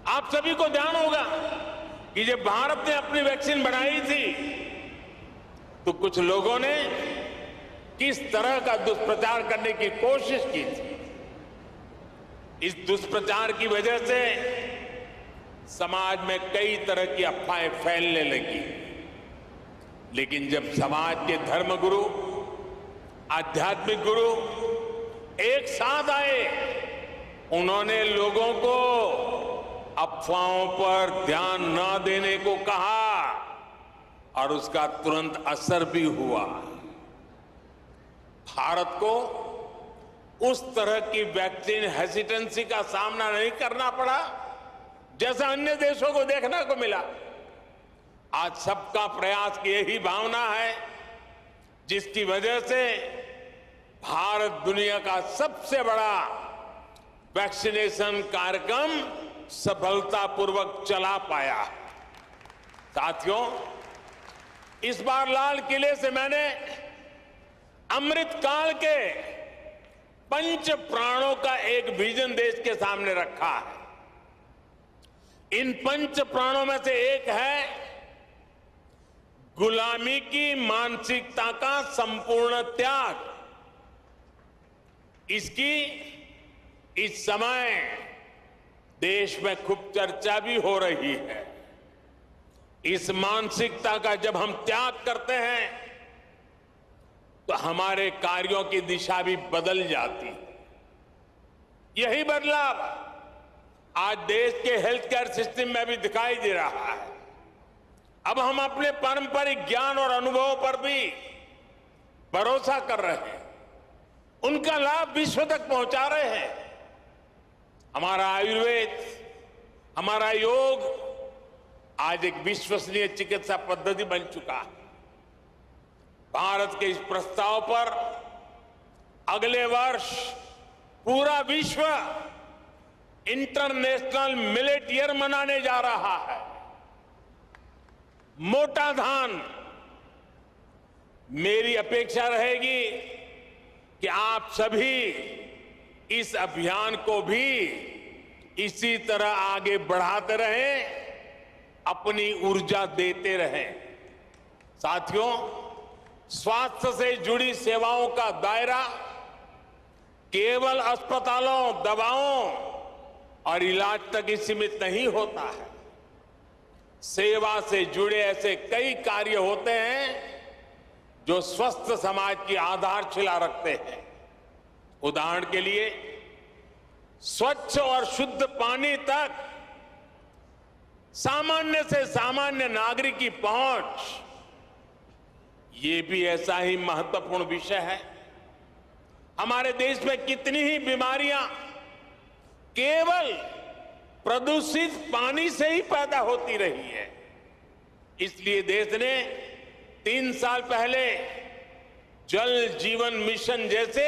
आप सभी को ध्यान होगा कि जब भारत ने अपनी वैक्सीन बनाई थी तो कुछ लोगों ने किस तरह का दुष्प्रचार करने की कोशिश की थी। इस दुष्प्रचार की वजह से समाज में कई तरह की अफवाहें फैलने लगी। लेकिन जब समाज के धर्मगुरु, आध्यात्मिक गुरु एक साथ आए, उन्होंने लोगों को अफवाहों पर ध्यान न देने को कहा और उसका तुरंत असर भी हुआ। भारत को उस तरह की वैक्सीन हेसिटेंसी का सामना नहीं करना पड़ा जैसा अन्य देशों को देखने को मिला। आज सबका प्रयास की यही भावना है जिसकी वजह से भारत दुनिया का सबसे बड़ा वैक्सीनेशन कार्यक्रम सफलतापूर्वक चला पाया। साथियों, इस बार लाल किले से मैंने अमृत काल के पंच प्राणों का एक विजन देश के सामने रखा है। इन पंच प्राणों में से एक है गुलामी की मानसिकता का संपूर्ण त्याग। इसकी इस समय देश में खूब चर्चा भी हो रही है। इस मानसिकता का जब हम त्याग करते हैं तो हमारे कार्यों की दिशा भी बदल जाती है। यही बदलाव आज देश के हेल्थ केयर सिस्टम में भी दिखाई दे रहा है। अब हम अपने पारंपरिक ज्ञान और अनुभवों पर भी भरोसा कर रहे हैं, उनका लाभ विश्व तक पहुंचा रहे हैं। हमारा आयुर्वेद, हमारा योग आज एक विश्वसनीय चिकित्सा पद्धति बन चुका है। भारत के इस प्रस्ताव पर अगले वर्ष पूरा विश्व इंटरनेशनल मिलेट ईयर मनाने जा रहा है। मोटा धान, मेरी अपेक्षा रहेगी कि आप सभी इस अभियान को भी इसी तरह आगे बढ़ाते रहें, अपनी ऊर्जा देते रहें। साथियों, स्वास्थ्य से जुड़ी सेवाओं का दायरा केवल अस्पतालों, दवाओं और इलाज तक ही सीमित नहीं होता है। सेवा से जुड़े ऐसे कई कार्य होते हैं जो स्वस्थ समाज की आधारशिला रखते हैं। उदाहरण के लिए स्वच्छ और शुद्ध पानी तक सामान्य से सामान्य नागरिक की पहुंच, ये भी ऐसा ही महत्वपूर्ण विषय है। हमारे देश में कितनी ही बीमारियां केवल प्रदूषित पानी से ही पैदा होती रही है। इसलिए देश ने 3 साल पहले जल जीवन मिशन जैसे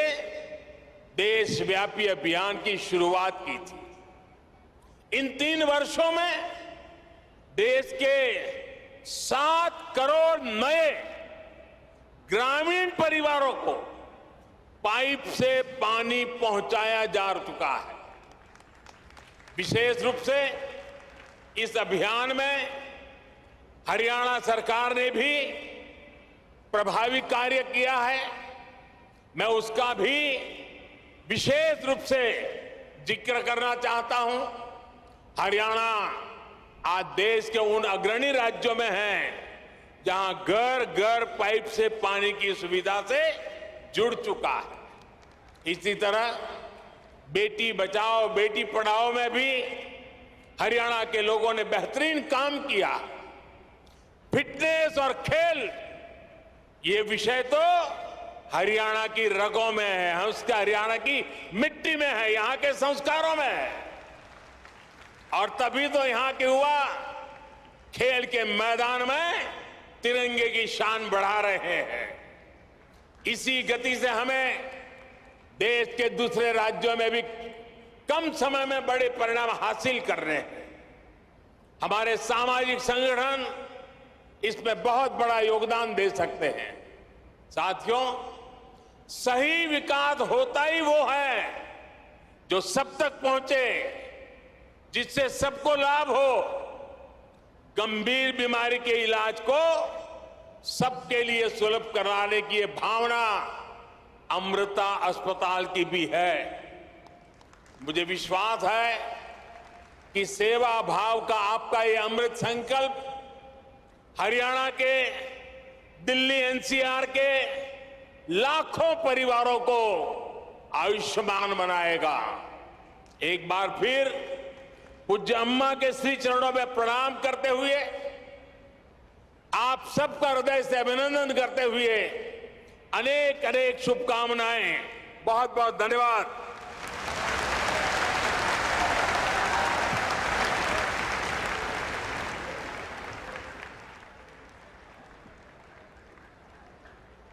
देशव्यापी अभियान की शुरुआत की थी। इन 3 वर्षों में देश के 7 करोड़ नए ग्रामीण परिवारों को पाइप से पानी पहुंचाया जा चुका है। विशेष रूप से इस अभियान में हरियाणा सरकार ने भी प्रभावी कार्य किया है। मैं उसका भी विशेष रूप से जिक्र करना चाहता हूं। हरियाणा आज देश के उन अग्रणी राज्यों में है जहां घर घर पाइप से पानी की सुविधा से जुड़ चुका है। इसी तरह बेटी बचाओ बेटी पढ़ाओ में भी हरियाणा के लोगों ने बेहतरीन काम किया। फिटनेस और खेल, ये विषय तो हरियाणा की रगों में है, उसका हरियाणा की मिट्टी में है, यहां के संस्कारों में है। और तभी तो यहां के युवा खेल के मैदान में तिरंगे की शान बढ़ा रहे हैं। इसी गति से हमें देश के दूसरे राज्यों में भी कम समय में बड़े परिणाम हासिल कर रहे हैं। हमारे सामाजिक संगठन इसमें बहुत बड़ा योगदान दे सकते हैं। साथियों, सही विकास होता ही वो है जो सब तक पहुंचे, जिससे सबको लाभ हो। गंभीर बीमारी के इलाज को सबके लिए सुलभ कराने की ये भावना अमृता अस्पताल की भी है। मुझे विश्वास है कि सेवा भाव का आपका ये अमृत संकल्प हरियाणा के, दिल्ली एनसीआर के लाखों परिवारों को आयुष्मान बनाएगा। एक बार फिर पूज्य अम्मा के श्री चरणों में प्रणाम करते हुए, आप सबका हृदय से अभिनंदन करते हुए अनेक अनेक शुभकामनाएं। बहुत बहुत धन्यवाद।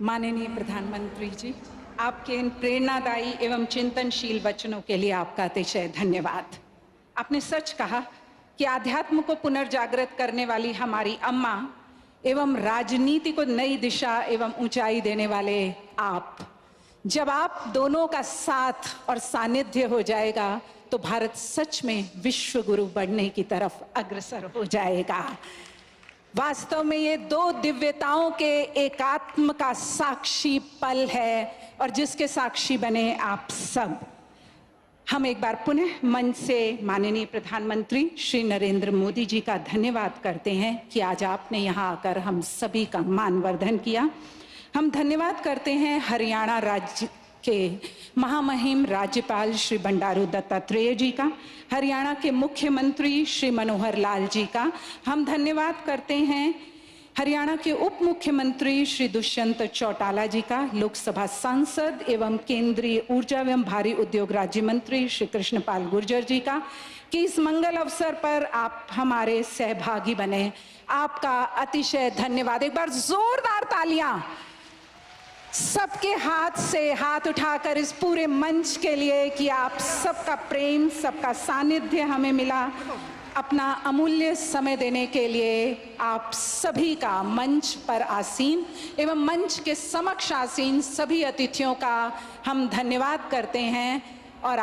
माननीय प्रधानमंत्री जी, आपके इन प्रेरणादायी एवं चिंतनशील वचनों के लिए आपका अतिशय धन्यवाद। आपने सच कहा कि आध्यात्म को पुनर्जागृत करने वाली हमारी अम्मा एवं राजनीति को नई दिशा एवं ऊंचाई देने वाले आप, जब आप दोनों का साथ और सानिध्य हो जाएगा तो भारत सच में विश्व गुरु बनने की तरफ अग्रसर हो जाएगा। वास्तव में ये 2 दिव्यताओं के एकात्म का साक्षी पल है और जिसके साक्षी बने आप सब। हम एक बार पुनः मन से माननीय प्रधानमंत्री श्री नरेंद्र मोदी जी का धन्यवाद करते हैं कि आज आपने यहाँ आकर हम सभी का मानवर्धन किया। हम धन्यवाद करते हैं हरियाणा राज्य के महामहिम राज्यपाल श्री बंडारू दत्तात्रेय जी का, हरियाणा के मुख्यमंत्री श्री मनोहर लाल जी का। हम धन्यवाद करते हैं हरियाणा के उप मुख्यमंत्री श्री दुष्यंत चौटाला जी का, लोकसभा सांसद एवं केंद्रीय ऊर्जा एवं भारी उद्योग राज्य मंत्री श्री कृष्णपाल गुर्जर जी का, कि इस मंगल अवसर पर आप हमारे सहभागी बने। आपका अतिशय धन्यवाद। एक बार जोरदार तालियां सबके हाथ से हाथ उठाकर इस पूरे मंच के लिए कि आप सबका प्रेम, सबका सानिध्य हमें मिला। अपना अमूल्य समय देने के लिए आप सभी का मंच पर आसीन एवं मंच के समक्ष आसीन सभी अतिथियों का हम धन्यवाद करते हैं और